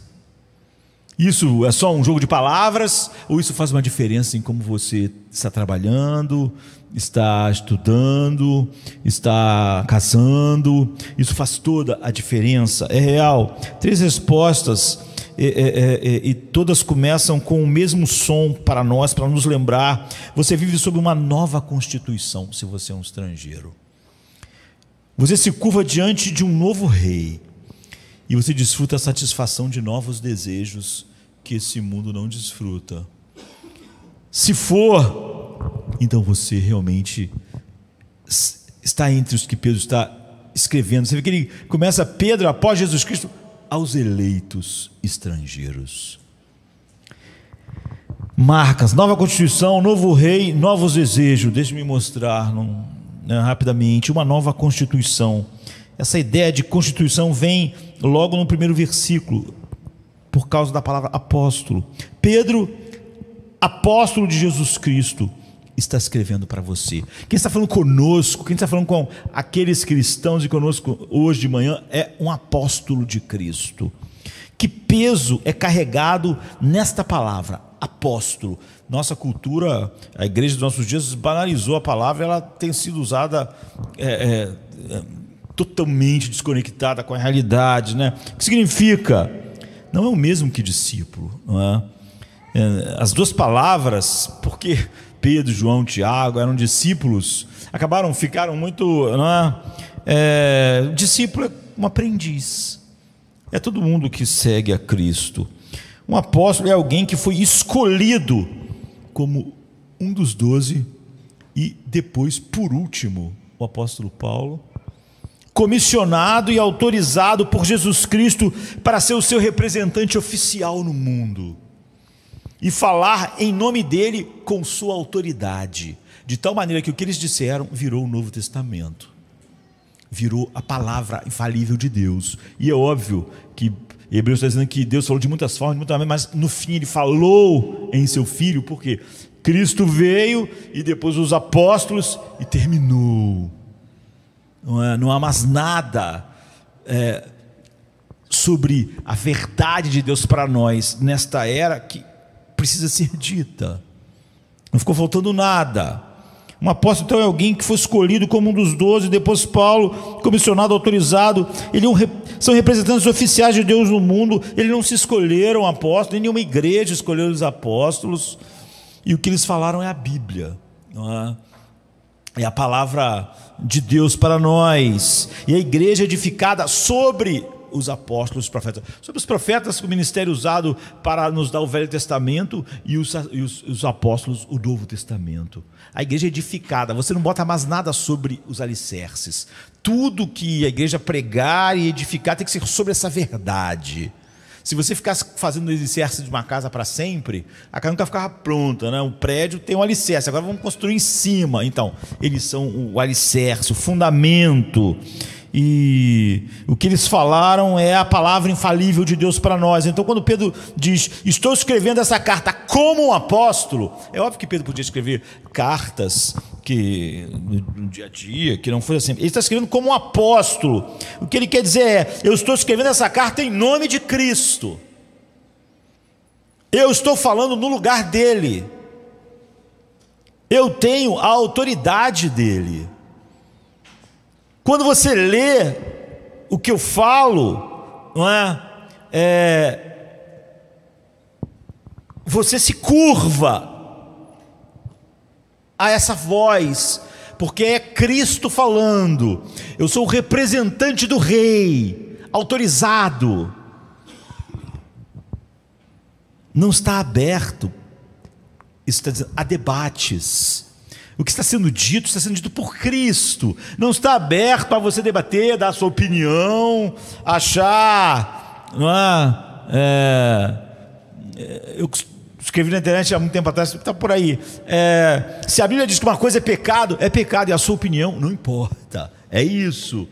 Isso é só um jogo de palavras, ou isso faz uma diferença em como você está trabalhando, está estudando, está casando? Isso faz toda a diferença, é real. 3 respostas, e todas começam com o mesmo som para nós, para nos lembrar: você vive sob uma nova constituição se você é um estrangeiro. Você se curva diante de um novo rei, e você desfruta a satisfação de novos desejos que esse mundo não desfruta. Se for, então você realmente está entre os que Pedro está escrevendo. Você vê que ele começa: Pedro, após Jesus Cristo, aos eleitos estrangeiros. Marcas: nova constituição, novo rei, novos desejos. Deixe-me mostrar rapidamente uma nova constituição. Essa ideia de constituição vem logo no primeiro versículo, por causa da palavra apóstolo. Pedro, apóstolo de Jesus Cristo, está escrevendo para você. Quem está falando conosco, quem está falando com aqueles cristãos e conosco hoje de manhã, é um apóstolo de Cristo. Que peso é carregado nesta palavra, apóstolo? Nossa cultura, a igreja dos nossos dias banalizou a palavra, ela tem sido usada totalmente desconectada com a realidade, né? O que significa? Não é o mesmo que discípulo, não é? As duas palavras, porque Pedro, João, Tiago eram discípulos, ficaram muito, não é? Discípulo é um aprendiz, é todo mundo que segue a Cristo. Um apóstolo é alguém que foi escolhido como um dos 12, e depois, por último, o apóstolo Paulo, comissionado e autorizado por Jesus Cristo para ser o seu representante oficial no mundo e falar em nome dele com sua autoridade, de tal maneira que o que eles disseram virou o Novo Testamento, virou a palavra infalível de Deus. E é óbvio que Hebreus está dizendo que Deus falou de muitas formas, mas no fim ele falou em seu Filho, porque Cristo veio e depois os apóstolos e terminou. Não há mais nada sobre a verdade de Deus para nós nesta era que precisa ser dita. Não ficou faltando nada. Um apóstolo então é alguém que foi escolhido como um dos 12, depois Paulo, comissionado, autorizado. São representantes oficiais de Deus no mundo. Eles não se escolheram apóstolos, nem nenhuma igreja escolheu os apóstolos, e o que eles falaram é a Bíblia, não é? É a palavra de Deus para nós. E a igreja é edificada sobre os apóstolos, os profetas. Sobre os profetas, o ministério usado para nos dar o Velho Testamento, e os apóstolos, o Novo Testamento. A igreja é edificada. Você não bota mais nada sobre os alicerces. Tudo que a igreja pregar e edificar tem que ser sobre essa verdade. Se você ficasse fazendo o alicerce de uma casa para sempre, a casa nunca ficava pronta, né? Um prédio tem um alicerce, agora vamos construir em cima. Então, eles são o alicerce, o fundamento. E o que eles falaram é a palavra infalível de Deus para nós. Então, quando Pedro diz: estou escrevendo essa carta como um apóstolo, é óbvio que Pedro podia escrever cartas que no dia a dia, que não foi assim. Ele está escrevendo como um apóstolo. O que ele quer dizer é: eu estou escrevendo essa carta em nome de Cristo. Eu estou falando no lugar dele. Eu tenho a autoridade dele. Quando você lê o que eu falo, não você se curva a essa voz, porque é Cristo falando. Eu sou o representante do rei, autorizado. Não está aberto, está dizendo, a debates. O que está sendo dito por Cristo. Não está aberto a você debater, dar a sua opinião, achar, eu escrevi na internet há muito tempo atrás, está por aí. Se a Bíblia diz que uma coisa é pecado, e a sua opinião não importa. É isso.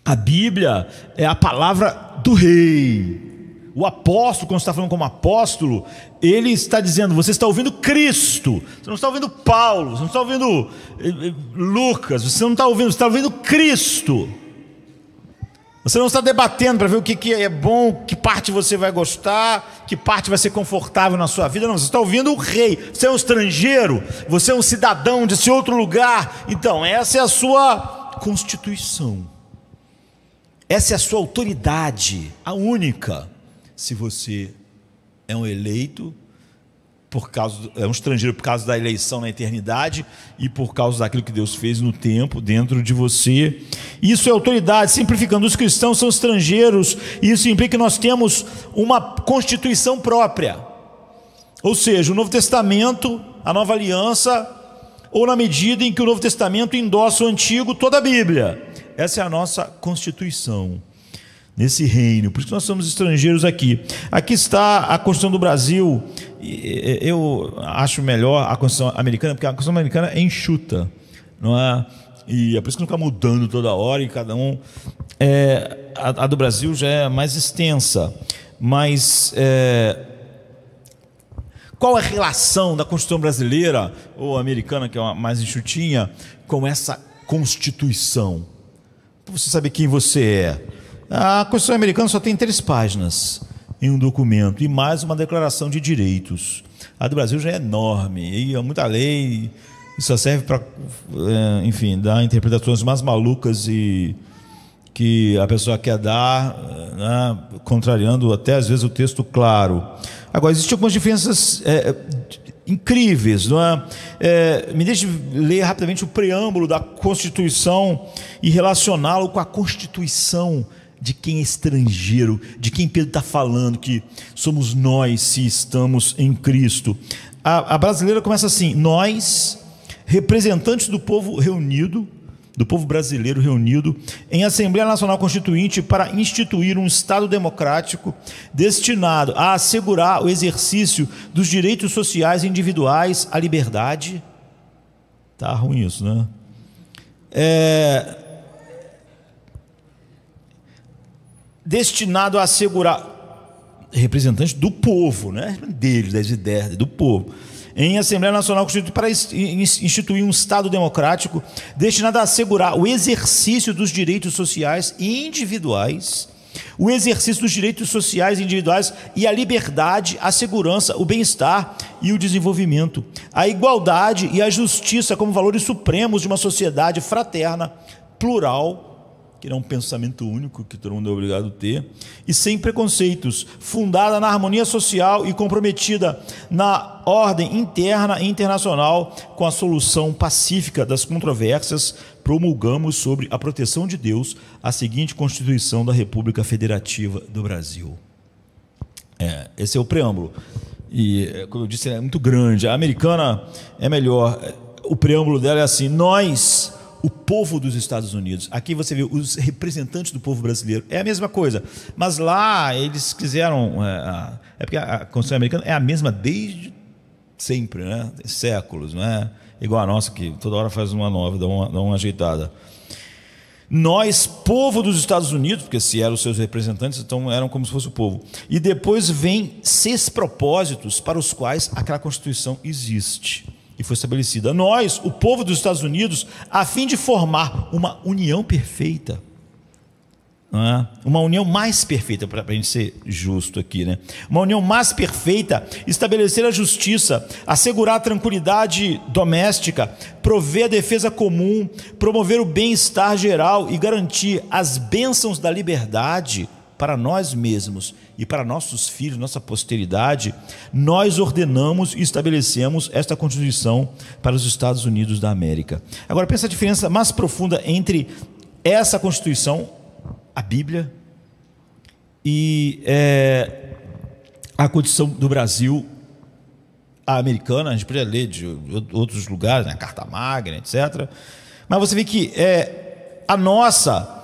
A Bíblia é a palavra do rei. O apóstolo, quando está falando como apóstolo, ele está dizendo: você está ouvindo Cristo, você não está ouvindo Paulo, você não está ouvindo Lucas, você não está ouvindo, você está ouvindo Cristo. Você não está debatendo para ver o que é bom, que parte você vai gostar, que parte vai ser confortável na sua vida. Não, você está ouvindo o rei. Você é um estrangeiro, você é um cidadão desse outro lugar. Então, essa é a sua constituição, essa é a sua autoridade, a única. Se você é um eleito, é um estrangeiro por causa da eleição na eternidade e por causa daquilo que Deus fez no tempo dentro de você. Isso é autoridade. Simplificando, os cristãos são estrangeiros, e isso implica que nós temos uma constituição própria. Ou seja, o Novo Testamento, a Nova Aliança, ou na medida em que o Novo Testamento endossa o Antigo, toda a Bíblia. Essa é a nossa constituição nesse reino. Por isso que nós somos estrangeiros aqui. Aqui está a Constituição do Brasil. Eu acho melhor a Constituição americana, porque a Constituição americana é enxuta, não é? E é por isso que não fica mudando toda hora, e cada um. A do Brasil já é mais extensa. Mas qual é a relação da Constituição brasileira, ou americana, que é uma mais enxutinha, com essa Constituição? Para você saber quem você é. A Constituição americana só tem 3 páginas em um documento, e mais uma declaração de direitos. A do Brasil já é enorme, e é muita lei, e só serve para, enfim, dar interpretações mais malucas e que a pessoa quer dar, né, contrariando até às vezes o texto claro. Agora, existem algumas diferenças incríveis, não é? Me deixe ler rapidamente o preâmbulo da Constituição e relacioná-lo com a Constituição de quem é estrangeiro, de quem Pedro está falando que somos nós se estamos em Cristo. A brasileira começa assim: nós, representantes do povo reunido, do povo brasileiro reunido em Assembleia Nacional Constituinte para instituir um Estado democrático destinado a assegurar o exercício dos direitos sociais individuais, a liberdade. Tá ruim isso, né? Destinado a assegurar, representante do povo, né? Deles, das ideias, do povo, em Assembleia Nacional Constituinte para instituir um Estado democrático destinado a assegurar o exercício dos direitos sociais individuais, o exercício dos direitos sociais individuais e a liberdade, a segurança, o bem-estar e o desenvolvimento, a igualdade e a justiça como valores supremos de uma sociedade fraterna, plural, que não é um pensamento único que todo mundo é obrigado a ter, e sem preconceitos, fundada na harmonia social e comprometida na ordem interna e internacional com a solução pacífica das controvérsias, promulgamos sobre a proteção de Deus a seguinte Constituição da República Federativa do Brasil. Esse é o preâmbulo. E, como eu disse, é muito grande. A americana é melhor. O preâmbulo dela é assim: nós, o povo dos Estados Unidos. Aqui você vê os representantes do povo brasileiro. É a mesma coisa. Mas lá eles quiseram... porque a Constituição americana é a mesma desde sempre, né? Séculos, não é igual a nossa, que toda hora faz uma nova, dá uma ajeitada. Nós, povo dos Estados Unidos, porque se eram os seus representantes, então eram como se fosse o povo. E depois vem 6 propósitos para os quais aquela Constituição existe e foi estabelecida. Nós, o povo dos Estados Unidos, a fim de formar uma união perfeita, uma união mais perfeita, para a gente ser justo aqui, né? Uma união mais perfeita, estabelecer a justiça, assegurar a tranquilidade doméstica, prover a defesa comum, promover o bem-estar geral e garantir as bênçãos da liberdade para nós mesmos e para nossos filhos, nossa posteridade. Nós ordenamos e estabelecemos esta Constituição para os Estados Unidos da América. Agora, pensa a diferença mais profunda entre essa Constituição, a Bíblia, e a Constituição do Brasil, a americana. A gente poderia ler de outros lugares, né? Carta Magna, etc. Mas você vê que a nossa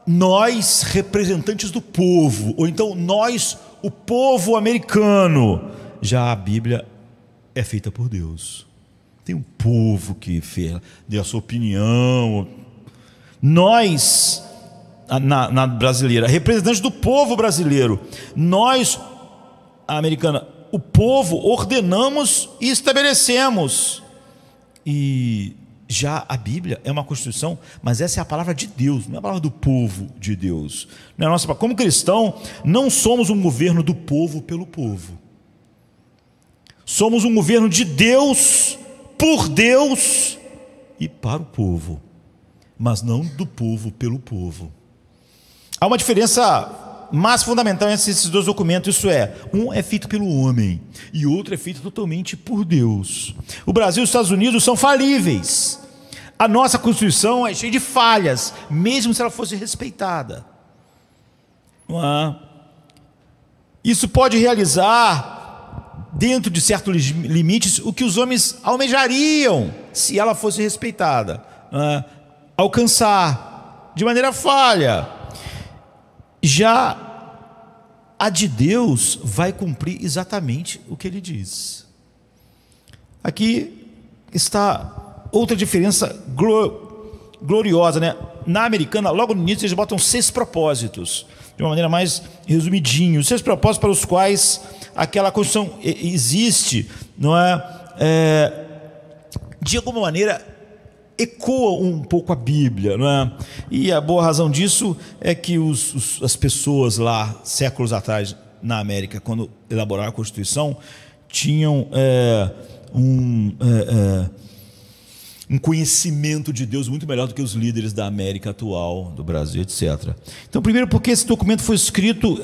nós, representantes do povo, ou então nós, o povo americano. Já a Bíblia é feita por Deus. Tem um povo que deu a sua opinião. Nós, na brasileira, representantes do povo brasileiro, nós, a americana, o povo, ordenamos e estabelecemos. E já a Bíblia é uma Constituição, mas essa é a palavra de Deus, não é a palavra do povo de Deus. Não é nossa, como cristão, não somos um governo do povo pelo povo. Somos um governo de Deus, por Deus e para o povo, mas não do povo pelo povo. Há uma diferença mais fundamental entre esses dois documentos, isso é, um é feito pelo homem e o outro é feito totalmente por Deus. O Brasil e os Estados Unidos são falíveis. A nossa Constituição é cheia de falhas, mesmo se ela fosse respeitada. Isso pode realizar, dentro de certos limites, o que os homens almejariam se ela fosse respeitada, alcançar de maneira falha. Já a de Deus vai cumprir exatamente o que ele diz. Aqui está outra diferença gloriosa, né? Na americana, logo no início, eles botam 6 propósitos, de uma maneira mais resumidinho, 6 propósitos para os quais aquela Constituição existe, não é? De alguma maneira ecoa um pouco a Bíblia, não é? E a boa razão disso é que as pessoas lá, séculos atrás, na América, quando elaboraram a Constituição, tinham um conhecimento de Deus muito melhor do que os líderes da América atual, do Brasil, etc. Então, primeiro, porque esse documento foi escrito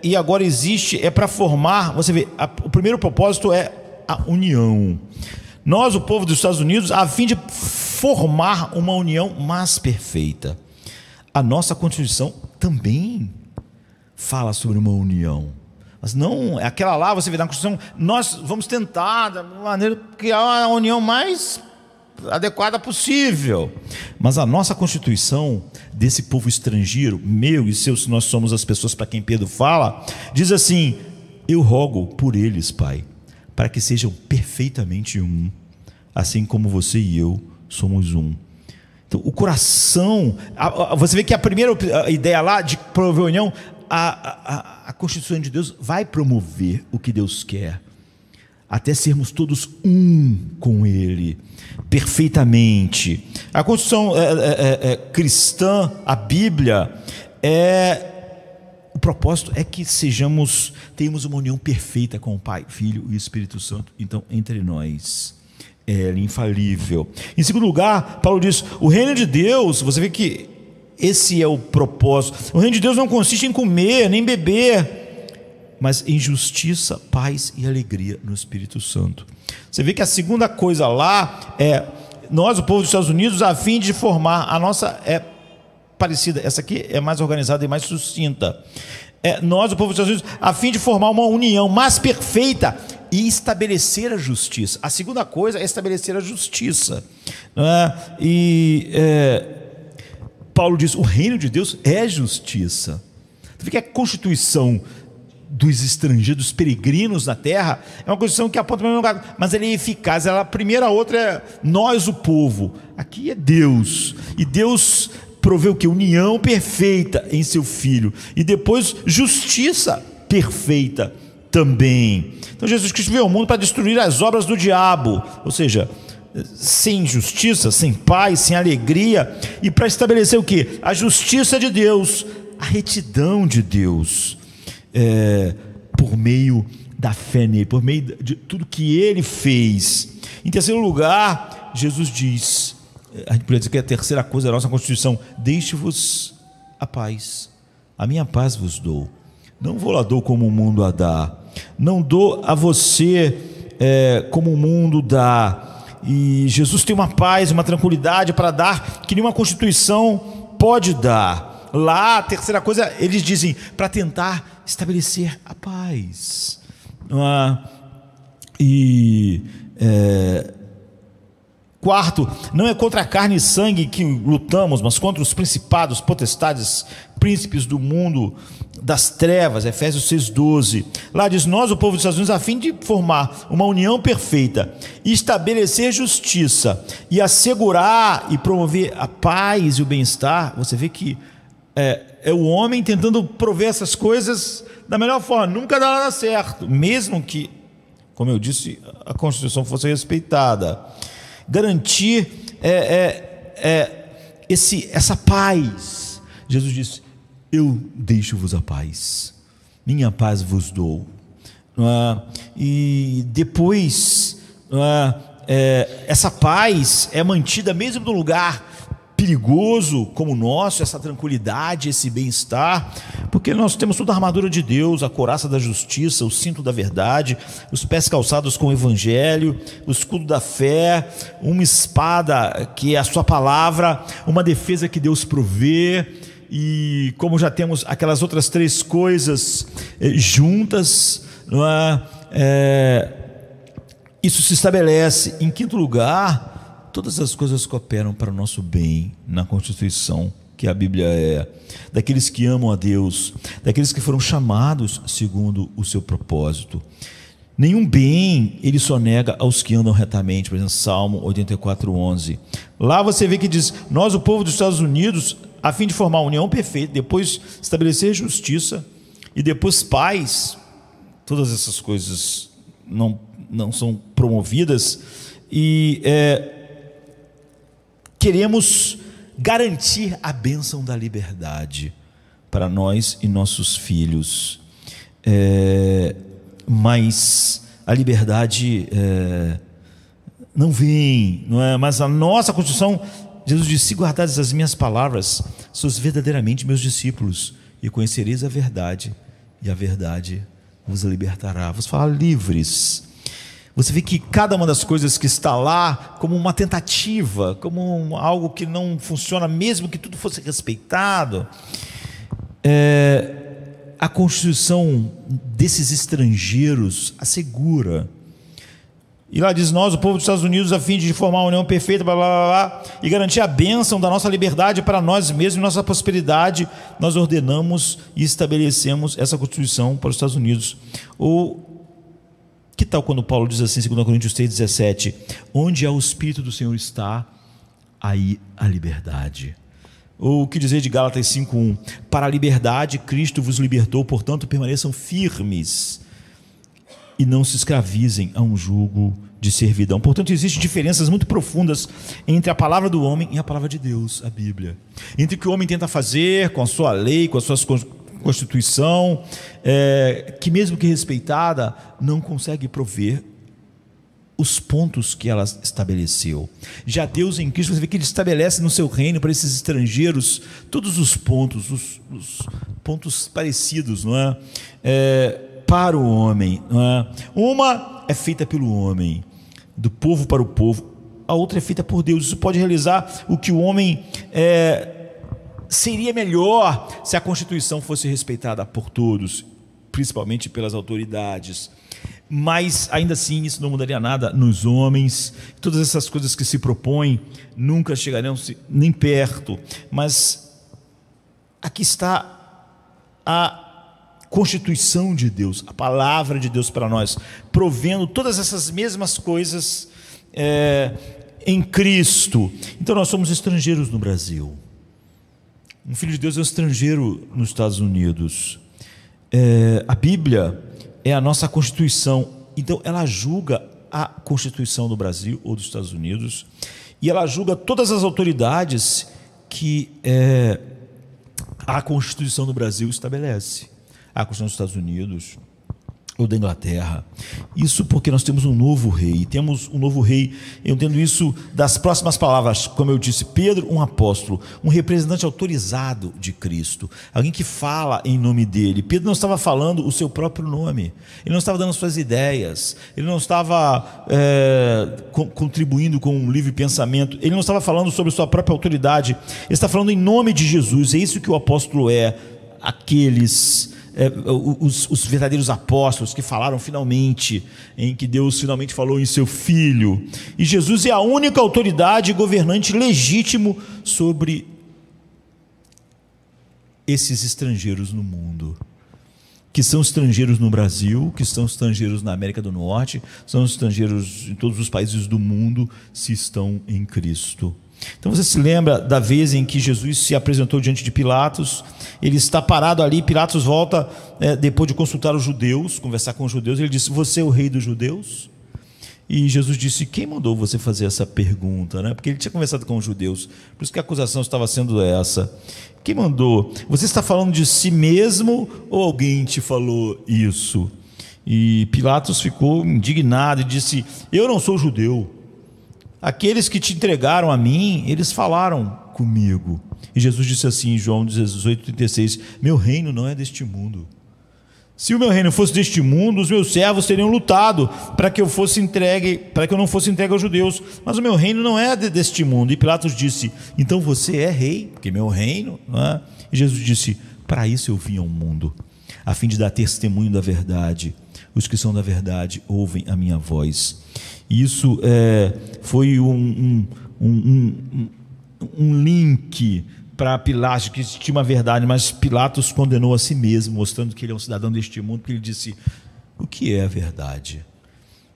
e agora existe, é para formar, você vê, o primeiro propósito é a união. Nós, o povo dos Estados Unidos, a fim de formar uma união mais perfeita. A nossa Constituição também fala sobre uma união, mas não é aquela lá, você vê na Constituição, nós vamos tentar, da maneira, criar a união mais adequada possível. Mas a nossa Constituição, desse povo estrangeiro, meu e seu, se nós somos as pessoas para quem Pedro fala, diz assim: eu rogo por eles, Pai, para que sejam perfeitamente um, assim como você e eu somos um. Então, o coração, você vê que a primeira ideia lá de promover a união, a Constituição de Deus vai promover o que Deus quer, até sermos todos um com Ele, perfeitamente. A Constituição cristã, a Bíblia, o propósito é que tenhamos uma união perfeita com o Pai, Filho e Espírito Santo, então, entre nós. É infalível. Em segundo lugar, Paulo diz: o reino de Deus, você vê que esse é o propósito. O reino de Deus não consiste em comer nem beber, mas em justiça, paz e alegria no Espírito Santo. Você vê que a segunda coisa lá é: nós, o povo dos Estados Unidos, a fim de formar, a nossa é parecida, essa aqui é mais organizada e mais sucinta. Nós, o povo dos Estados Unidos, a fim de formar uma união mais perfeita e estabelecer a justiça. A segunda coisa é estabelecer a justiça, não é? Paulo diz: o reino de Deus é justiça. Você vê que a Constituição dos estrangeiros, dos peregrinos na terra, é uma Constituição que aponta para o mesmo lugar, mas ela é eficaz. A primeira, a outra é nós, o povo. Aqui é Deus, e Deus proveu o que? União perfeita em seu Filho, e depois justiça perfeita também. Então Jesus Cristo veio ao mundo para destruir as obras do diabo, ou seja, sem justiça, sem paz, sem alegria, e para estabelecer o que? A justiça de Deus, a retidão de Deus, por meio da fé nele, por meio de tudo que ele fez. Em terceiro lugar, Jesus diz, a gente poderia dizer que é a terceira coisa da nossa Constituição: deixe-vos a paz, a minha paz vos dou, não vou lá dou como o mundo a dá, não dou a você como o mundo dá. E Jesus tem uma paz, uma tranquilidade para dar que nenhuma Constituição pode dar. Lá, a terceira coisa, eles dizem, para tentar estabelecer a paz. Quarto, não é contra a carne e sangue que lutamos, mas contra os principados, potestades, príncipes do mundo das trevas, Efésios 6,12. Lá diz: nós, o povo dos Estados Unidos, a fim de formar uma união perfeita, estabelecer justiça e assegurar e promover a paz e o bem-estar. Você vê que é o homem tentando prover essas coisas da melhor forma, nunca dá nada certo, mesmo que, como eu disse, a Constituição fosse respeitada. Garantir essa paz. Jesus disse: eu deixo-vos a paz, minha paz vos dou. E depois essa paz é mantida mesmo no lugar perigoso como o nosso, essa tranquilidade, esse bem-estar, porque nós temos toda a armadura de Deus, a couraça da justiça, o cinto da verdade, os pés calçados com o evangelho, o escudo da fé, uma espada que é a sua palavra, uma defesa que Deus provê. E como já temos aquelas outras três coisas juntas, isso se estabelece. Em quinto lugar, todas as coisas cooperam para o nosso bem na Constituição, que a Bíblia é, daqueles que amam a Deus, daqueles que foram chamados segundo o seu propósito. Nenhum bem ele só nega aos que andam retamente, por exemplo, Salmo 84:11. Lá você vê que diz: nós, o povo dos Estados Unidos, a fim de formar a união perfeita, depois estabelecer justiça e depois paz. Todas essas coisas não são promovidas e queremos garantir a bênção da liberdade para nós e nossos filhos, mas a liberdade não vem, não é? Mas a nossa Constituição, Jesus disse: se guardares as minhas palavras, sois verdadeiramente meus discípulos, e conhecereis a verdade, e a verdade vos libertará, vos fará livres. Você vê que cada uma das coisas que está lá, como uma tentativa, como algo que não funciona, mesmo que tudo fosse respeitado, a Constituição desses estrangeiros assegura. E lá diz: nós, o povo dos Estados Unidos, a fim de formar uma união perfeita, blá, blá, blá, blá, e garantir a bênção da nossa liberdade para nós mesmos e nossa prosperidade, nós ordenamos e estabelecemos essa Constituição para os Estados Unidos. Ou que tal quando Paulo diz assim, 2 Coríntios 3,17: onde o Espírito do Senhor está, aí a liberdade. Ou o que dizer de Gálatas 5:1: para a liberdade Cristo vos libertou, portanto permaneçam firmes e não se escravizem a um jugo de servidão. Portanto, existem diferenças muito profundas entre a palavra do homem e a palavra de Deus, a Bíblia. Entre o que o homem tenta fazer com a sua lei, com a sua Constituição, que mesmo que respeitada, não consegue prover os pontos que ela estabeleceu. Já Deus em Cristo, você vê que Ele estabelece no seu reino para esses estrangeiros todos os pontos, os pontos parecidos, não é? Para o homem, não é? Uma é feita pelo homem, do povo para o povo, a outra é feita por Deus. Isso pode realizar o que o homem seria melhor se a Constituição fosse respeitada por todos, principalmente pelas autoridades. Mas ainda assim isso não mudaria nada nos homens. Todas essas coisas que se propõem nunca chegarão nem perto. Mas aqui está a Constituição de Deus, a palavra de Deus para nós, provendo todas essas mesmas coisas em Cristo. Então nós somos estrangeiros no Brasil. Um filho de Deus é um estrangeiro nos Estados Unidos. A Bíblia é a nossa Constituição, então ela julga a Constituição do Brasil ou dos Estados Unidos, e ela julga todas as autoridades que a Constituição do Brasil estabelece, a Constituição dos Estados Unidos ou da Inglaterra. Isso porque nós temos um novo rei, eu entendo isso das próximas palavras, como eu disse: Pedro, um apóstolo, um representante autorizado de Cristo, alguém que fala em nome dele. Pedro não estava falando o seu próprio nome, ele não estava dando suas ideias, ele não estava contribuindo com um livre pensamento, ele não estava falando sobre sua própria autoridade, ele está falando em nome de Jesus. É isso que o apóstolo é, aqueles os verdadeiros apóstolos que falaram finalmente, em que Deus finalmente falou em seu Filho. E Jesus é a única autoridade e governante legítimo sobre esses estrangeiros no mundo, que são estrangeiros no Brasil, que são estrangeiros na América do Norte, são estrangeiros em todos os países do mundo, se estão em Cristo. Então você se lembra da vez em que Jesus se apresentou diante de Pilatos? Ele está parado ali, Pilatos volta, depois de consultar os judeus, conversar com os judeus, ele disse: você é o rei dos judeus? E Jesus disse: quem mandou você fazer essa pergunta? Porque ele tinha conversado com os judeus, por isso que a acusação estava sendo essa. Quem mandou? Você está falando de si mesmo ou alguém te falou isso? E Pilatos ficou indignado e disse: eu não sou judeu. Aqueles que te entregaram a mim, eles falaram comigo. E Jesus disse assim em João 18,36: meu reino não é deste mundo. Se o meu reino fosse deste mundo, os meus servos teriam lutado para que eu não fosse entregue aos judeus. Mas o meu reino não é deste mundo. E Pilatos disse: então você é rei, porque meu reino, não é? E Jesus disse: para isso eu vim ao mundo, a fim de dar testemunho da verdade. Os que são da verdade ouvem a minha voz. Isso foi um link para Pilatos, que tinha uma verdade, mas Pilatos condenou a si mesmo, mostrando que ele é um cidadão deste mundo, porque ele disse: o que é a verdade?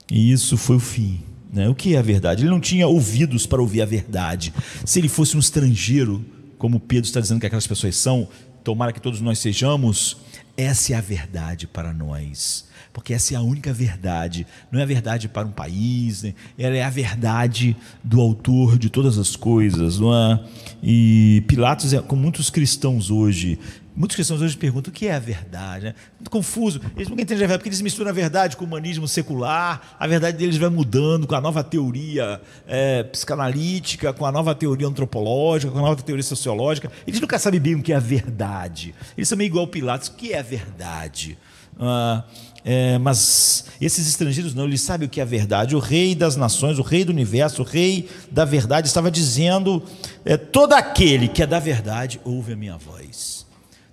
E isso foi o fim, né? O que é a verdade? Ele não tinha ouvidos para ouvir a verdade. Se ele fosse um estrangeiro, como Pedro está dizendo que aquelas pessoas são, tomara que todos nós sejamos, essa é a verdade para nós. Porque essa é a única verdade, não é a verdade para um país, né? Ela é a verdade do autor de todas as coisas, não é? E Pilatos com muitos cristãos hoje perguntam o que é a verdade, né? Muito confuso, eles nunca entendem a verdade, porque eles misturam a verdade com o humanismo secular, a verdade deles vai mudando com a nova teoria psicanalítica, com a nova teoria antropológica, com a nova teoria sociológica. Eles nunca sabem bem o que é a verdade, eles são meio igual a Pilatos: o que é a verdade? Mas esses estrangeiros não, eles sabem o que é a verdade. O rei das nações, o rei do universo, o rei da verdade estava dizendo: todo aquele que é da verdade ouve a minha voz.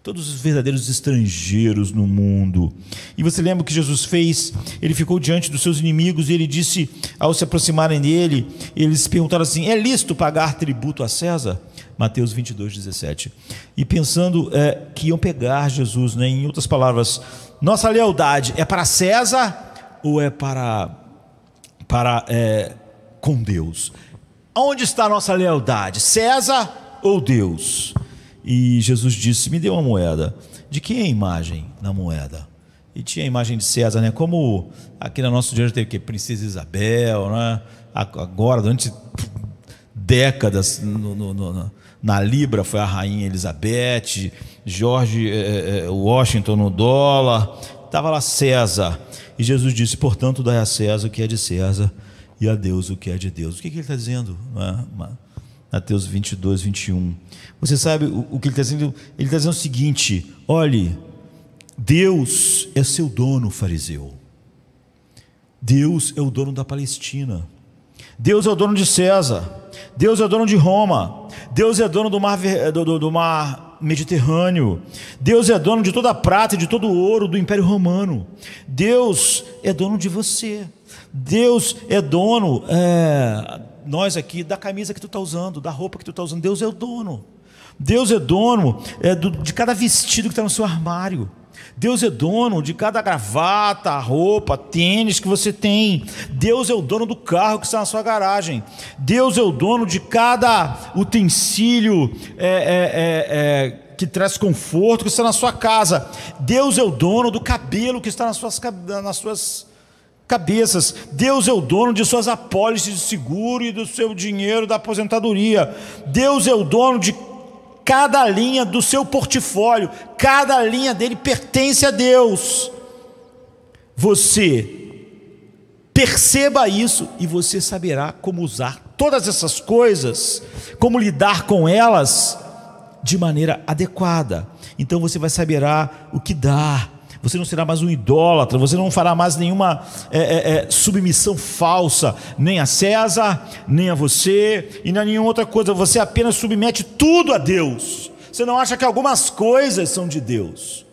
Todos os verdadeiros estrangeiros no mundo. E você lembra o que Jesus fez? Ele ficou diante dos seus inimigos e ele disse, ao se aproximarem dele, eles perguntaram assim: é lícito pagar tributo a César? Mateus 22:17. E pensando que iam pegar Jesus, né? Em outras palavras, nossa lealdade é para César ou é para com Deus? Onde está a nossa lealdade? César ou Deus? E Jesus disse: me dê uma moeda. De quem é a imagem na moeda? E tinha a imagem de César, né? Como aqui na nossa dia teve Princesa Isabel, né? Agora, durante décadas, na Libra foi a Rainha Elizabeth, George Washington no dólar, estava lá César. E Jesus disse: portanto, dai a César o que é de César e a Deus o que é de Deus. O que ele está dizendo? Mateus 22:21. Você sabe o que ele está dizendo? Ele está dizendo o seguinte: olhe, Deus é seu dono, fariseu. Deus é o dono da Palestina. Deus é o dono de César. Deus é o dono de Roma. Deus é dono do mar Mediterrâneo. Deus é dono de toda a prata e de todo o ouro do Império Romano. Deus é dono de você. Deus é dono, nós aqui, da camisa que tu está usando, da roupa que tu está usando. Deus é o dono. Deus é dono de cada vestido que está no seu armário. Deus é dono de cada gravata, roupa, tênis que você tem. Deus é o dono do carro que está na sua garagem. Deus é o dono de cada utensílio que traz conforto que está na sua casa. Deus é o dono do cabelo que está nas suas cabeças. Deus é o dono de suas apólices de seguro e do seu dinheiro da aposentadoria. Deus é o dono de cada linha do seu portfólio. Cada linha dele pertence a Deus. Você perceba isso e você saberá como usar todas essas coisas, como lidar com elas de maneira adequada. Então você vai saberá o que dar. Você não será mais um idólatra, você não fará mais nenhuma submissão falsa, nem a César, nem a você, e nem a nenhuma outra coisa. Você apenas submete tudo a Deus. Você não acha que algumas coisas são de Deus.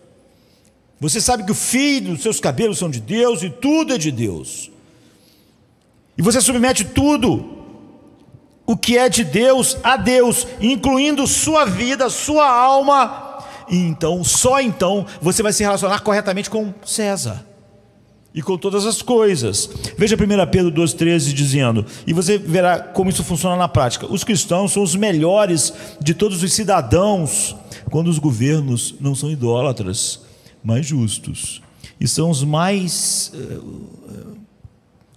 Você sabe que o fio dos seus cabelos são de Deus e tudo é de Deus. E você submete tudo o que é de Deus a Deus, incluindo sua vida, sua alma. E então, só então, você vai se relacionar corretamente com César e com todas as coisas. Veja 1 Pedro 2,13 dizendo, e você verá como isso funciona na prática. Os cristãos são os melhores de todos os cidadãos quando os governos não são idólatras, mas justos, e são os mais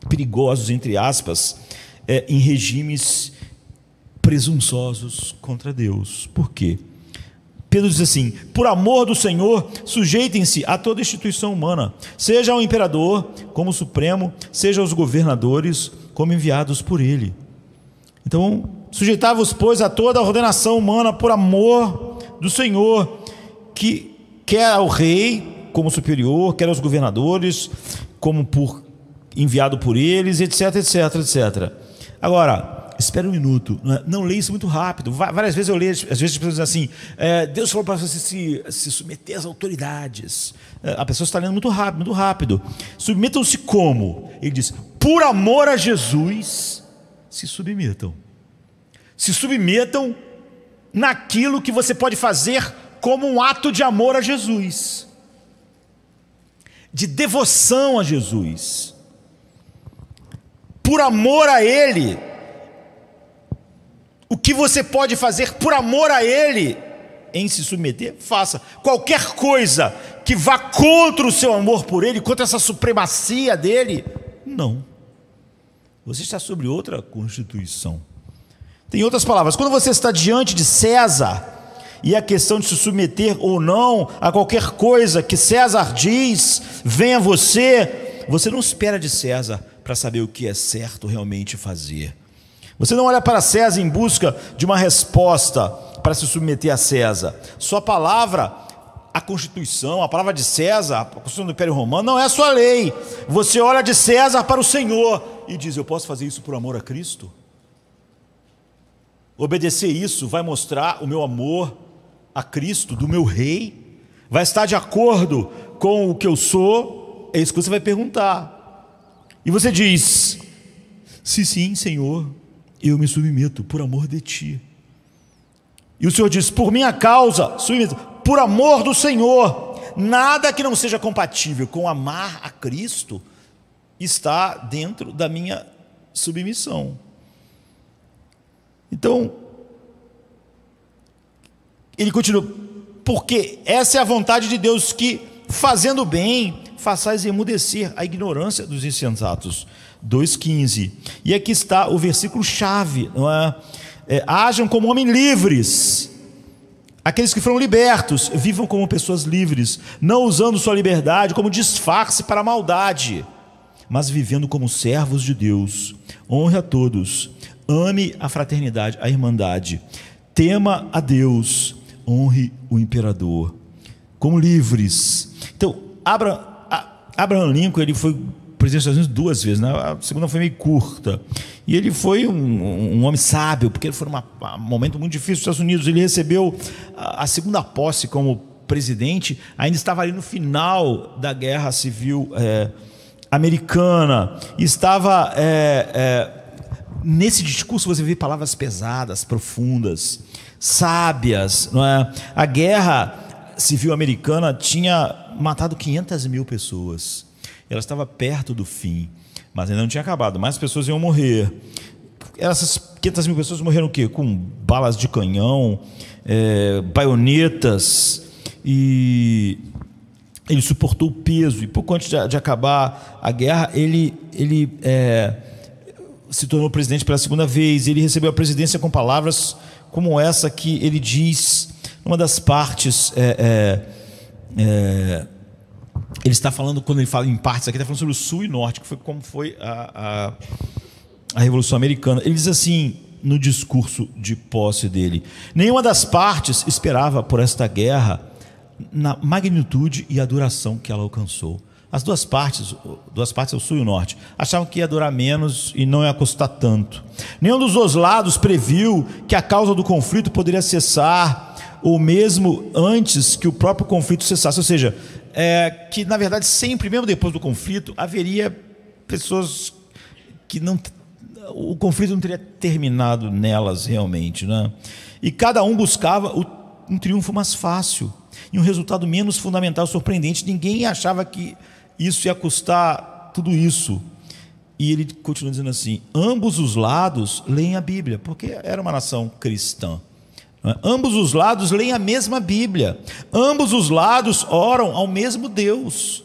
perigosos, entre aspas, em regimes presunçosos contra Deus. Por quê? Pedro diz assim: por amor do Senhor, sujeitem-se a toda instituição humana, seja o imperador como supremo, seja os governadores como enviados por ele. Então, sujeitai-vos, pois, a toda a ordenação humana por amor do Senhor, que quer ao rei como superior, quer aos governadores como enviado por eles, etc, etc, etc. Agora, espera um minuto, não leia isso muito rápido. Várias vezes eu leio, às vezes as pessoas dizem assim, Deus falou para você se submeter às autoridades. A pessoa está lendo muito rápido. Submetam-se como? Ele diz, por amor a Jesus, se submetam. Se submetam naquilo que você pode fazer como um ato de amor a Jesus, de devoção a Jesus, por amor a Ele. O que você pode fazer por amor a Ele, em se submeter, faça. Qualquer coisa que vá contra o seu amor por Ele, contra essa supremacia dEle, não. Você está sobre outra constituição. Tem outras palavras, quando você está diante de César, e a questão de se submeter ou não a qualquer coisa que César diz, venha você não espera de César para saber o que é certo realmente fazer. Você não olha para César em busca de uma resposta para se submeter a César. Sua palavra, a Constituição, a palavra de César, a Constituição do Império Romano, não é a sua lei. Você olha de César para o Senhor e diz, eu posso fazer isso por amor a Cristo? Obedecer isso vai mostrar o meu amor a Cristo, do meu rei? Vai estar de acordo com o que eu sou? É isso que você vai perguntar. E você diz, sim, Senhor, eu me submeto por amor de Ti. E o Senhor diz, por minha causa, submeto, por amor do Senhor. Nada que não seja compatível com amar a Cristo está dentro da minha submissão. Então, ele continua, porque essa é a vontade de Deus, que fazendo bem, façais emudecer a ignorância dos insensatos. 2,15. E aqui está o versículo chave, não é? Hajam como homens livres. Aqueles que foram libertos, vivam como pessoas livres, não usando sua liberdade como disfarce para a maldade, mas vivendo como servos de Deus. Honre a todos, ame a fraternidade, a irmandade, tema a Deus, honre o imperador, como livres. Então, Abraham Lincoln, ele foi presidente dos Estados Unidos 2 vezes, né? A segunda foi meio curta, e ele foi um homem sábio, porque ele foi um momento muito difícil dos Estados Unidos. Ele recebeu a segunda posse como presidente, ainda estava ali no final da Guerra Civil Americana, e estava nesse discurso você vê palavras pesadas, profundas, sábias, não é? A Guerra Civil Americana tinha matado 500 mil pessoas. Ela estava perto do fim, mas ainda não tinha acabado. Mais pessoas iam morrer. Essas 500 mil pessoas morreram o quê? Com balas de canhão, baionetas, e ele suportou o peso. E pouco antes de acabar a guerra, ele se tornou presidente pela segunda vez. Ele recebeu a presidência com palavras como essa que ele diz numa das partes. Ele está falando, quando ele fala em partes aqui, está falando sobre o Sul e Norte, que foi como foi a Revolução Americana. Ele diz assim, no discurso de posse dele: nenhuma das partes esperava por esta guerra na magnitude e a duração que ela alcançou. As duas partes, o Sul e o Norte, achavam que ia durar menos e não ia custar tanto. Nenhum dos dois lados previu que a causa do conflito poderia cessar ou mesmo antes que o próprio conflito cessasse. Ou seja, que na verdade sempre, mesmo depois do conflito, haveria pessoas que o conflito não teria terminado nelas realmente, né? E cada um buscava um triunfo mais fácil e um resultado menos fundamental, surpreendente. Ninguém achava que isso ia custar tudo isso. E ele continua dizendo assim: ambos os lados leem a Bíblia, porque era uma nação cristã. Ambos os lados leem a mesma Bíblia, ambos os lados oram ao mesmo Deus.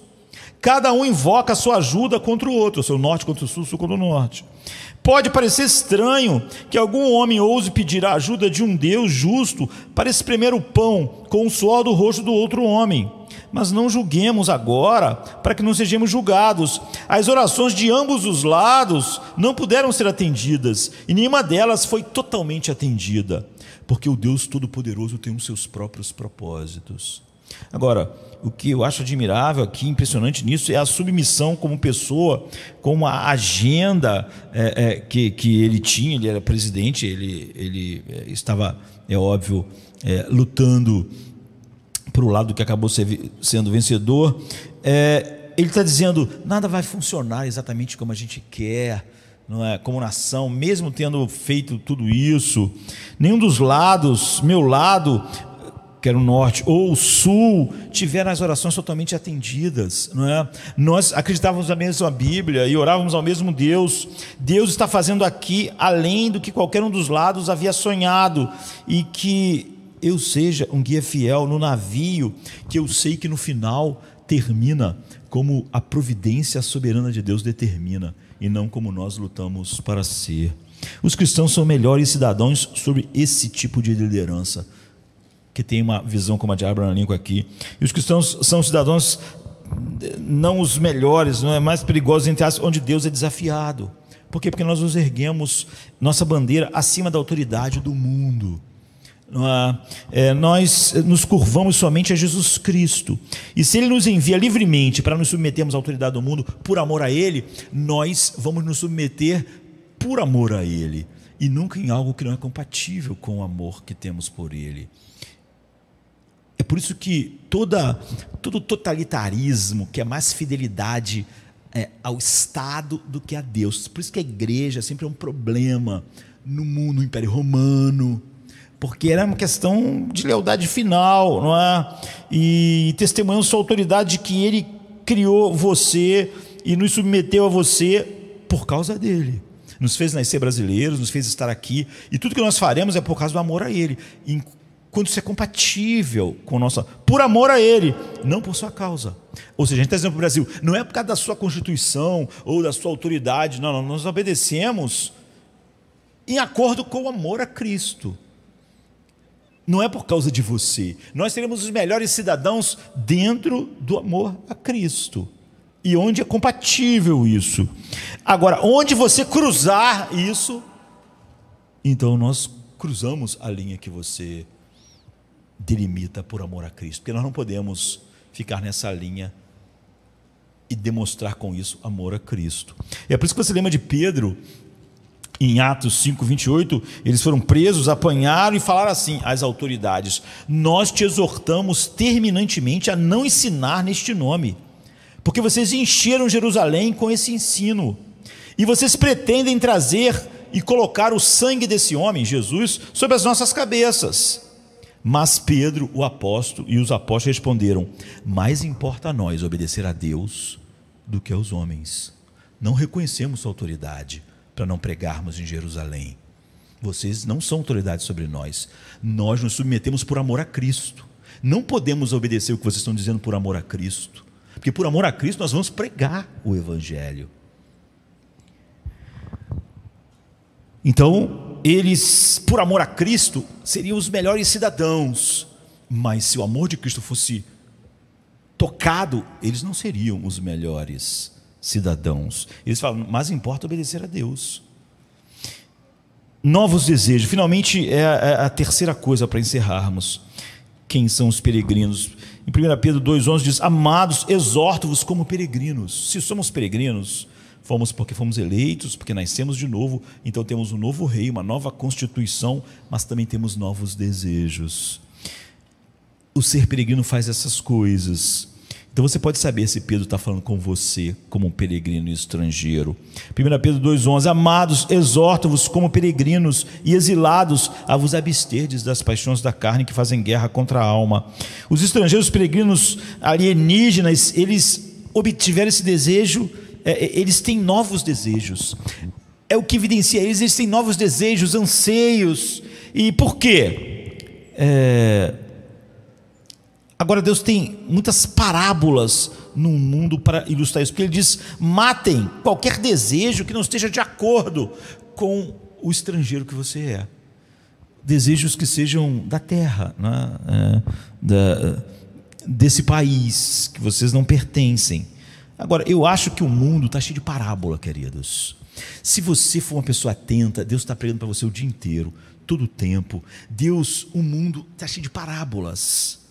Cada um invoca a sua ajuda contra o outro, o seu norte contra o sul, o sul contra o norte. Pode parecer estranho que algum homem ouse pedir a ajuda de um Deus justo para espremer o pão com o suor do rosto do outro homem. Mas não julguemos agora, para que não sejamos julgados. As orações de ambos os lados não puderam ser atendidas, e nenhuma delas foi totalmente atendida, porque o Deus Todo-Poderoso tem os seus próprios propósitos. Agora, o que eu acho admirável aqui, impressionante nisso, é a submissão como pessoa, com a agenda que ele tinha. Ele era presidente, ele estava, é óbvio, lutando para o lado que acabou sendo vencedor. Ele está dizendo: nada vai funcionar exatamente como a gente quer, não é? Como nação, mesmo tendo feito tudo isso, nenhum dos lados, meu lado, que era o norte, ou o sul, tiveram as orações totalmente atendidas, não é? Nós acreditávamos na mesma Bíblia e orávamos ao mesmo Deus. Deus está fazendo aqui além do que qualquer um dos lados havia sonhado, e que eu seja um guia fiel no navio, que eu sei que no final termina como a providência soberana de Deus determina, e não como nós lutamos para ser. Os cristãos são melhores cidadãos sobre esse tipo de liderança, que tem uma visão como a de Abraham Lincoln aqui. E os cristãos são cidadãos não os melhores, não é mais perigosos, entre aspas, onde Deus é desafiado. Por quê? Porque nós nos erguemos nossa bandeira acima da autoridade do mundo. Nós nos curvamos somente a Jesus Cristo, e se Ele nos envia livremente para nos submetermos à autoridade do mundo por amor a Ele, nós vamos nos submeter por amor a Ele, e nunca em algo que não é compatível com o amor que temos por Ele. É por isso que todo totalitarismo quer mais fidelidade ao Estado do que a Deus. Por isso que a igreja sempre é um problema no mundo, no Império Romano, porque era uma questão de lealdade final, não é? E testemunhando sua autoridade de que Ele criou você e nos submeteu a você por causa dele. Nos fez nascer brasileiros, nos fez estar aqui, e tudo que nós faremos é por causa do amor a Ele. E quando isso é compatível com nossa, por amor a Ele, não por sua causa. Ou seja, a gente está dizendo para o Brasil, não é por causa da sua Constituição ou da sua autoridade, não, nós obedecemos em acordo com o amor a Cristo. Não é por causa de você. Nós seremos os melhores cidadãos dentro do amor a Cristo, e onde é compatível isso. Agora, onde você cruzar isso, então nós cruzamos a linha que você delimita por amor a Cristo, porque nós não podemos ficar nessa linha e demonstrar com isso amor a Cristo. É por isso que você lembra de Pedro, em Atos 5:28, eles foram presos, apanharam e falaram assim às autoridades: nós te exortamos terminantemente a não ensinar neste nome, porque vocês encheram Jerusalém com esse ensino, e vocês pretendem trazer e colocar o sangue desse homem, Jesus, sobre as nossas cabeças. Mas Pedro, o apóstolo, e os apóstolos responderam: mais importa a nós obedecer a Deus do que aos homens. Não reconhecemos sua autoridade para não pregarmos em Jerusalém. Vocês não são autoridade sobre nós. Nós nos submetemos por amor a Cristo. Não podemos obedecer o que vocês estão dizendo por amor a Cristo, porque por amor a Cristo nós vamos pregar o Evangelho. Então, eles, por amor a Cristo, seriam os melhores cidadãos, mas se o amor de Cristo fosse tocado, eles não seriam os melhores cidadãos. Eles falam: mas importa obedecer a Deus. Novos desejos. Finalmente, é a terceira coisa para encerrarmos. Quem são os peregrinos? Em 1 Pedro 2,11 diz: amados, exorto-vos como peregrinos. Se somos peregrinos, fomos porque fomos eleitos, porque nascemos de novo, então temos um novo rei, uma nova constituição, mas também temos novos desejos. o ser peregrino faz essas coisas. Então você pode saber se Pedro está falando com você como um peregrino e estrangeiro. 1 Pedro 2,11: Amados, exorto-vos como peregrinos e exilados a vos absterdes das paixões da carne que fazem guerra contra a alma. Os estrangeiros peregrinos alienígenas, eles obtiveram esse desejo, eles têm novos desejos. É o que evidencia eles têm novos desejos, anseios. E por quê? Agora Deus tem muitas parábolas no mundo para ilustrar isso, porque Ele diz: matem qualquer desejo que não esteja de acordo com o estrangeiro que você é. Desejos que sejam da terra, né? Desse país que vocês não pertencem. Agora, eu acho que o mundo está cheio de parábola, queridos. Se você for uma pessoa atenta, Deus está pregando para você o dia inteiro, todo o tempo. O mundo está cheio de parábolas.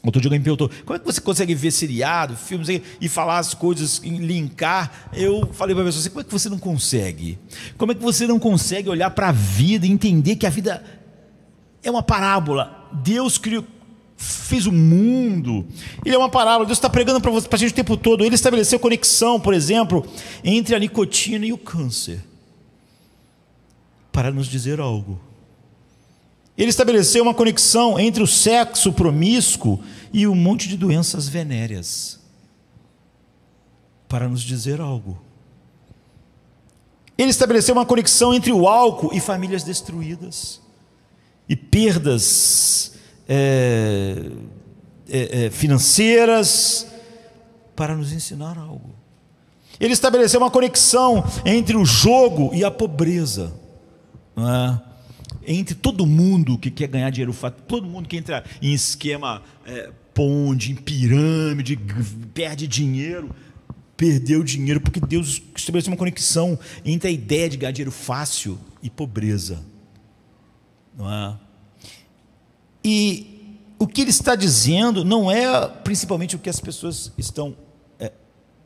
Outro dia alguém me perguntou: como é que você consegue ver seriado, filmes e falar as coisas, linkar? Eu falei para a pessoa: como é que você não consegue? Como é que você não consegue olhar para a vida e entender que a vida é uma parábola? Deus fez o mundo, Ele é uma parábola. Deus está pregando para a gente o tempo todo. Ele estabeleceu conexão, por exemplo, entre a nicotina e o câncer, para nos dizer algo. Ele estabeleceu uma conexão entre o sexo promíscuo e um monte de doenças venéreas, para nos dizer algo. Ele estabeleceu uma conexão entre o álcool e famílias destruídas, e perdas financeiras, para nos ensinar algo. Ele estabeleceu uma conexão entre o jogo e a pobreza, não é? Entre todo mundo que quer ganhar dinheiro fácil, todo mundo que entra em esquema ponde, em pirâmide, perde dinheiro, perdeu dinheiro, porque Deus estabeleceu uma conexão entre a ideia de ganhar dinheiro fácil e pobreza, não é? E o que Ele está dizendo não é principalmente o que as pessoas estão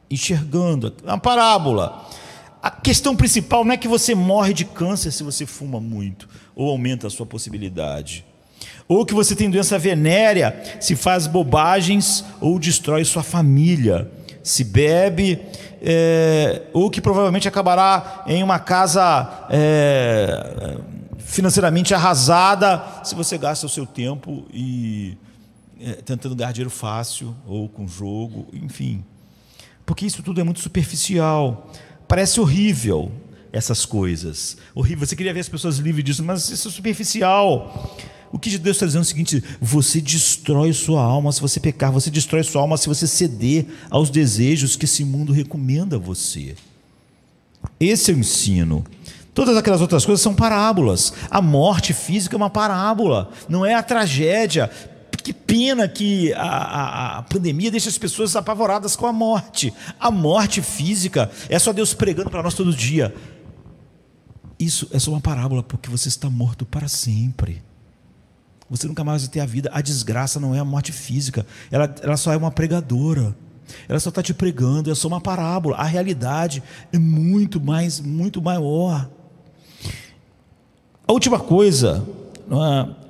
enxergando. É uma parábola. A questão principal não é que você morre de câncer se você fuma muito, ou aumenta a sua possibilidade, ou que você tem doença venérea se faz bobagens, ou destrói sua família, se bebe, ou que provavelmente acabará em uma casa financeiramente arrasada se você gasta o seu tempo tentando ganhar dinheiro fácil, ou com jogo, enfim. Porque isso tudo é muito superficial. Parece horrível essas coisas. Horrível. Você queria ver as pessoas livres disso, mas isso é superficial. O que Deus está dizendo é o seguinte: você destrói sua alma se você pecar, você destrói sua alma se você ceder aos desejos que esse mundo recomenda a você. Esse é o ensino. Todas aquelas outras coisas são parábolas. A morte física é uma parábola, não é a tragédia. Que pena que a pandemia deixa as pessoas apavoradas com a morte. A morte física é só Deus pregando para nós todo dia. Isso é só uma parábola, porque você está morto para sempre. Você nunca mais vai ter a vida. A desgraça não é a morte física, ela só é uma pregadora. Ela só está te pregando, é só uma parábola. A realidade é muito maior. A última coisa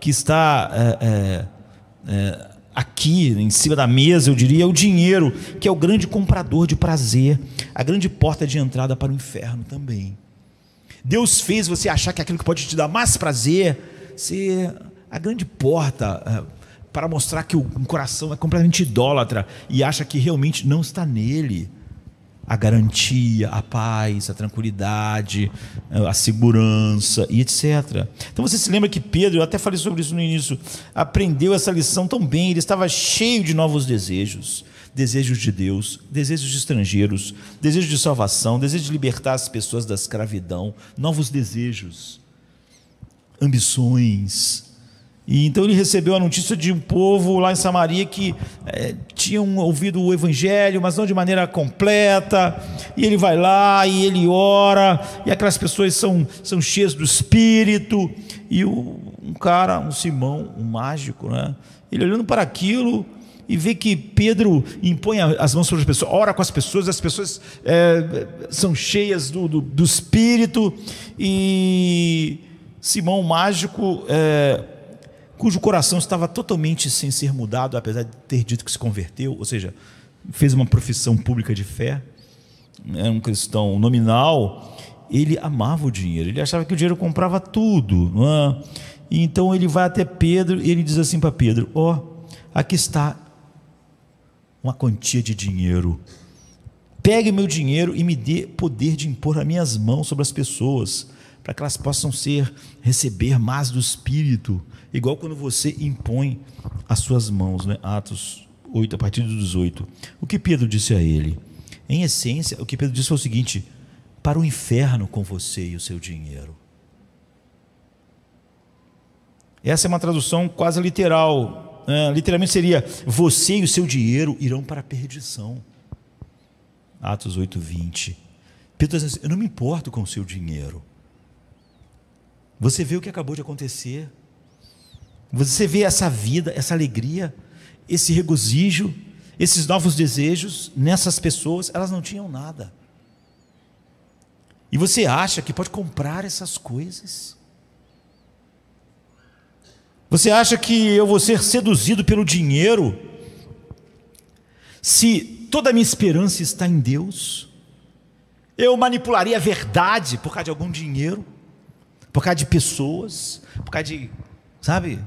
que está aqui em cima da mesa, eu diria, é o dinheiro, que é o grande comprador de prazer, a grande porta de entrada para o inferno também. Deus fez você achar que aquilo que pode te dar mais prazer ser a grande porta para mostrar que o coração é completamente idólatra e acha que realmente não está nele a garantia, a paz, a tranquilidade, a segurança e etc. Então você se lembra que Pedro, eu até falei sobre isso no início, aprendeu essa lição tão bem. Ele estava cheio de novos desejos, desejos de Deus, desejos de estrangeiros, desejos de salvação, desejos de libertar as pessoas da escravidão, novos desejos, ambições. E então ele recebeu a notícia de um povo lá em Samaria que tinham ouvido o Evangelho, mas não de maneira completa. E ele vai lá e ele ora, e aquelas pessoas são cheias do Espírito. E um cara, um Simão, um mágico, né? Ele olhando para aquilo e vê que Pedro impõe as mãos sobre as pessoas, ora com as pessoas são cheias do Espírito. E Simão, o mágico, cujo coração estava totalmente sem ser mudado, apesar de ter dito que se converteu, ou seja, fez uma profissão pública de fé, era um cristão nominal. Ele amava o dinheiro, ele achava que o dinheiro comprava tudo, não é? E então ele vai até Pedro e ele diz assim para Pedro: aqui está uma quantia de dinheiro, pegue meu dinheiro e me dê poder de impor as minhas mãos sobre as pessoas, para que elas possam receber mais do Espírito, igual quando você impõe as suas mãos, né? Atos 8, a partir do 18. O que Pedro disse a ele? Em essência, o que Pedro disse foi o seguinte: para o inferno com você e o seu dinheiro. Essa é uma tradução quase literal, literalmente seria: você e o seu dinheiro irão para a perdição. Atos 8, 20. Pedro diz assim: eu não me importo com o seu dinheiro. Você vê o que acabou de acontecer, você vê essa vida, essa alegria, esse regozijo, esses novos desejos nessas pessoas. Elas não tinham nada, e você acha que pode comprar essas coisas? Você acha que eu vou ser seduzido pelo dinheiro, se toda a minha esperança está em Deus? Eu manipularia a verdade por causa de algum dinheiro, por causa de pessoas, por causa de, sabe?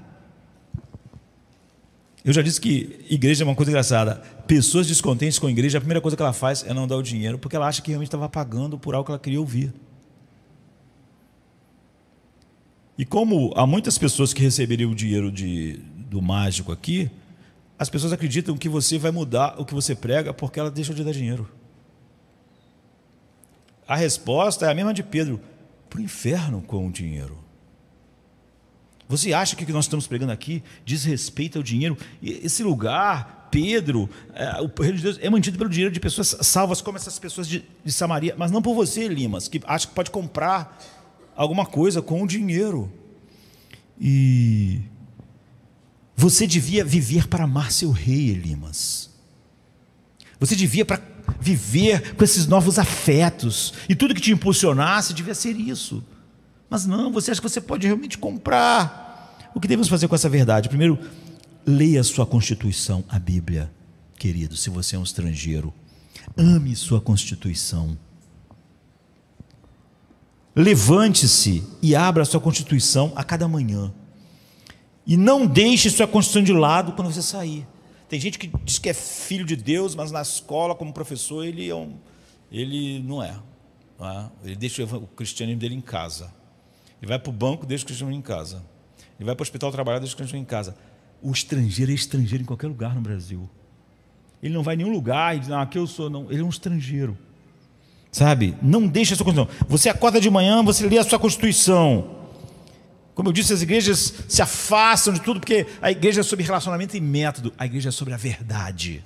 Eu já disse que igreja é uma coisa engraçada. Pessoas descontentes com a igreja, a primeira coisa que ela faz é não dar o dinheiro, porque ela acha que realmente estava pagando por algo que ela queria ouvir. E como há muitas pessoas que receberiam o dinheiro do mágico aqui, as pessoas acreditam que você vai mudar o que você prega porque ela deixou de dar dinheiro. A resposta é a mesma de Pedro: para o inferno com o dinheiro. Você acha que o que nós estamos pregando aqui diz respeito ao dinheiro? Esse lugar, Pedro, o reino de Deus é mantido pelo dinheiro de pessoas salvas, como essas pessoas de Samaria, mas não por você, Limas, que acha que pode comprar alguma coisa com o dinheiro. E você devia viver para amar seu rei, Elimas. Você devia para viver com esses novos afetos, e tudo que te impulsionasse devia ser isso. Mas não, você acha que você pode realmente comprar. O que devemos fazer com essa verdade? Primeiro, leia a sua Constituição, a Bíblia, querido. Se você é um estrangeiro, ame sua Constituição. Levante-se e abra a sua Constituição a cada manhã, e não deixe sua Constituição de lado quando você sair. Tem gente que diz que é filho de Deus, mas na escola, como professor, ele não é. Ele deixa o cristianismo dele em casa. Ele vai para o banco, deixa o cristianismo em casa. Ele vai para o hospital trabalhar, deixa o cristianismo em casa. O estrangeiro é estrangeiro em qualquer lugar no Brasil. Ele não vai em nenhum lugar e diz: aqui eu sou. Não, ele é um estrangeiro. Sabe? Não deixe a sua Constituição. Você acorda de manhã, você lê a sua Constituição. Como eu disse, as igrejas se afastam de tudo, porque a igreja é sobre relacionamento e método. A igreja é sobre a verdade.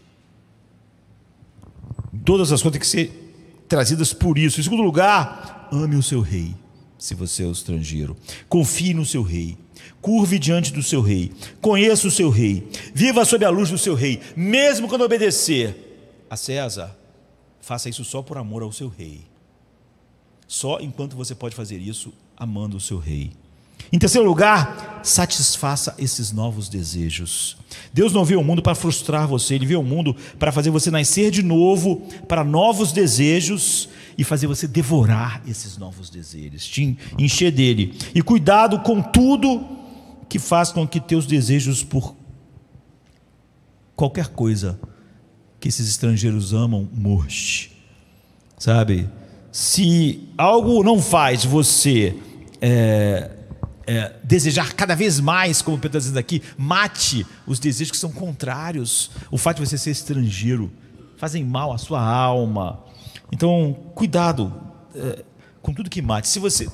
Todas as coisas têm que ser trazidas por isso. Em segundo lugar, ame o seu rei. Se você é o estrangeiro, confie no seu rei, curve diante do seu rei, conheça o seu rei, viva sob a luz do seu rei. Mesmo quando obedecer a César, faça isso só por amor ao seu rei. Só enquanto você pode fazer isso, amando o seu rei. Em terceiro lugar, satisfaça esses novos desejos. Deus não veio ao mundo para frustrar você, Ele veio ao mundo para fazer você nascer de novo para novos desejos e fazer você devorar esses novos desejos, te encher dele. E cuidado com tudo que faz com que teus desejos por qualquer coisa que esses estrangeiros amam murche. Sabe? Se algo não faz você desejar cada vez mais, como Pedro está dizendo aqui, mate os desejos que são contrários. O fato de você ser estrangeiro fazem mal à sua alma. Então, cuidado com tudo que mate.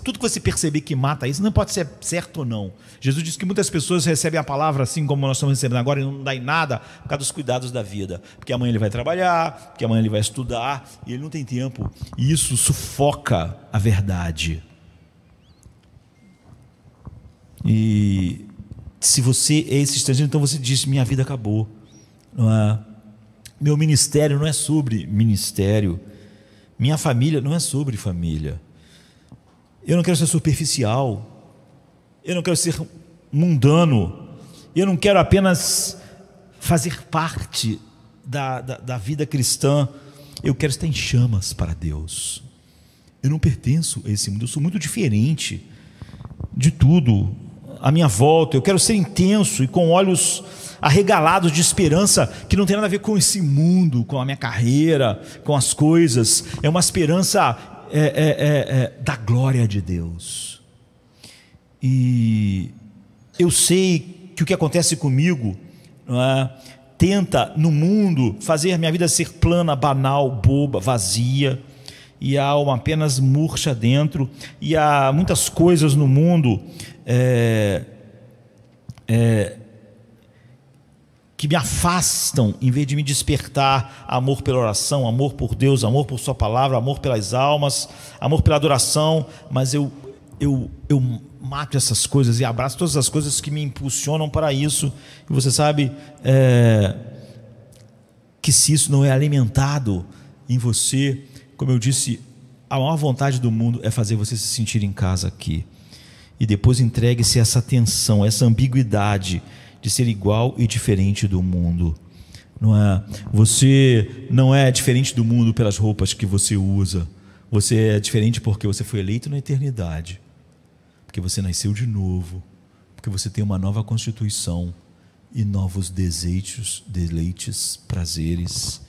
Tudo que você perceber que mata isso, não pode ser certo ou não. Jesus disse que muitas pessoas recebem a palavra assim como nós estamos recebendo agora e não dá em nada por causa dos cuidados da vida. Porque amanhã ele vai trabalhar, porque amanhã ele vai estudar, e ele não tem tempo. E isso sufoca a verdade. E se você é esse estrangeiro, então você diz: minha vida acabou. Não é? Meu ministério não é sobre ministério. Minha família não é sobre família. Eu não quero ser superficial. Eu não quero ser mundano. Eu não quero apenas fazer parte da vida cristã, eu quero estar em chamas para Deus. Eu não pertenço a esse mundo, eu sou muito diferente de tudo à minha volta. Eu quero ser intenso e com olhos arregalados de esperança que não tem nada a ver com esse mundo, com a minha carreira, com as coisas. É uma esperança da glória de Deus. E eu sei que o que acontece comigo, não é, tenta no mundo fazer minha vida ser plana, banal, boba, vazia, e a alma apenas murcha dentro. E há muitas coisas no mundo que me afastam, em vez de me despertar amor pela oração, amor por Deus, amor por sua palavra, amor pelas almas, amor pela adoração. Mas eu mato essas coisas e abraço todas as coisas que me impulsionam para isso. E você sabe que se isso não é alimentado em você, como eu disse, a maior vontade do mundo é fazer você se sentir em casa aqui. E depois entregue-se a essa tensão, essa ambiguidade de ser igual e diferente do mundo. Não é? Você não é diferente do mundo pelas roupas que você usa. Você é diferente porque você foi eleito na eternidade, porque você nasceu de novo, porque você tem uma nova constituição e novos desejos, deleites, prazeres.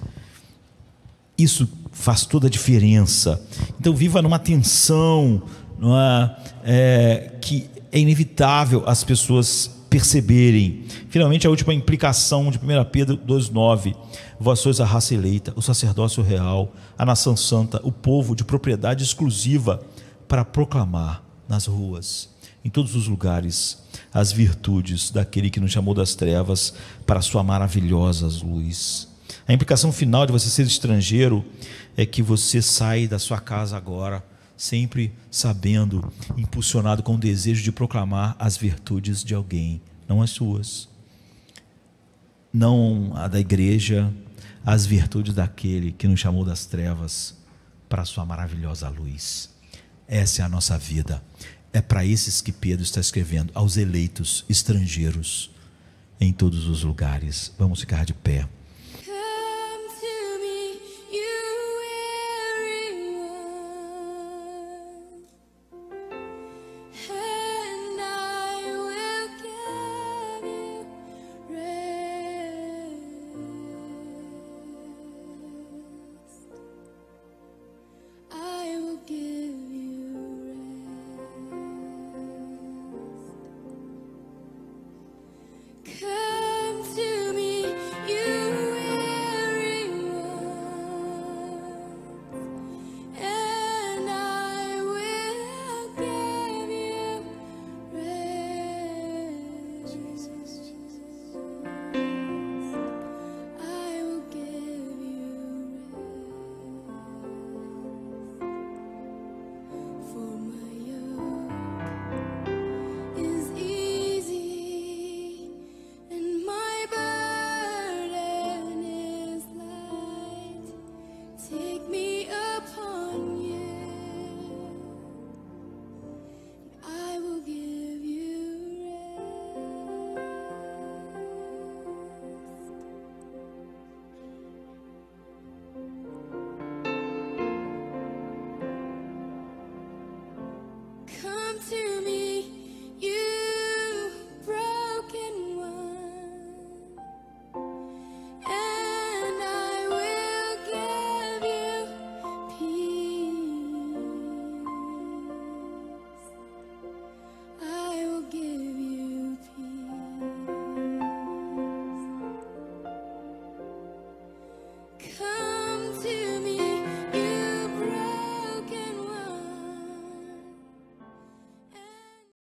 Isso faz toda a diferença. Então viva numa tensão, não é? Que é inevitável as pessoas perceberem. Finalmente, a última implicação de 1 Pedro 2,9: vós sois a raça eleita, o sacerdócio real, a nação santa, o povo de propriedade exclusiva, para proclamar nas ruas, em todos os lugares, as virtudes daquele que nos chamou das trevas para a sua maravilhosa luz. A implicação final de você ser estrangeiro é que você sai da sua casa agora sempre sabendo, impulsionado com o desejo de proclamar as virtudes de alguém, não as suas, não a da igreja, as virtudes daquele que nos chamou das trevas para a sua maravilhosa luz. Essa é a nossa vida. É para esses que Pedro está escrevendo, aos eleitos estrangeiros em todos os lugares. Vamos ficar de pé.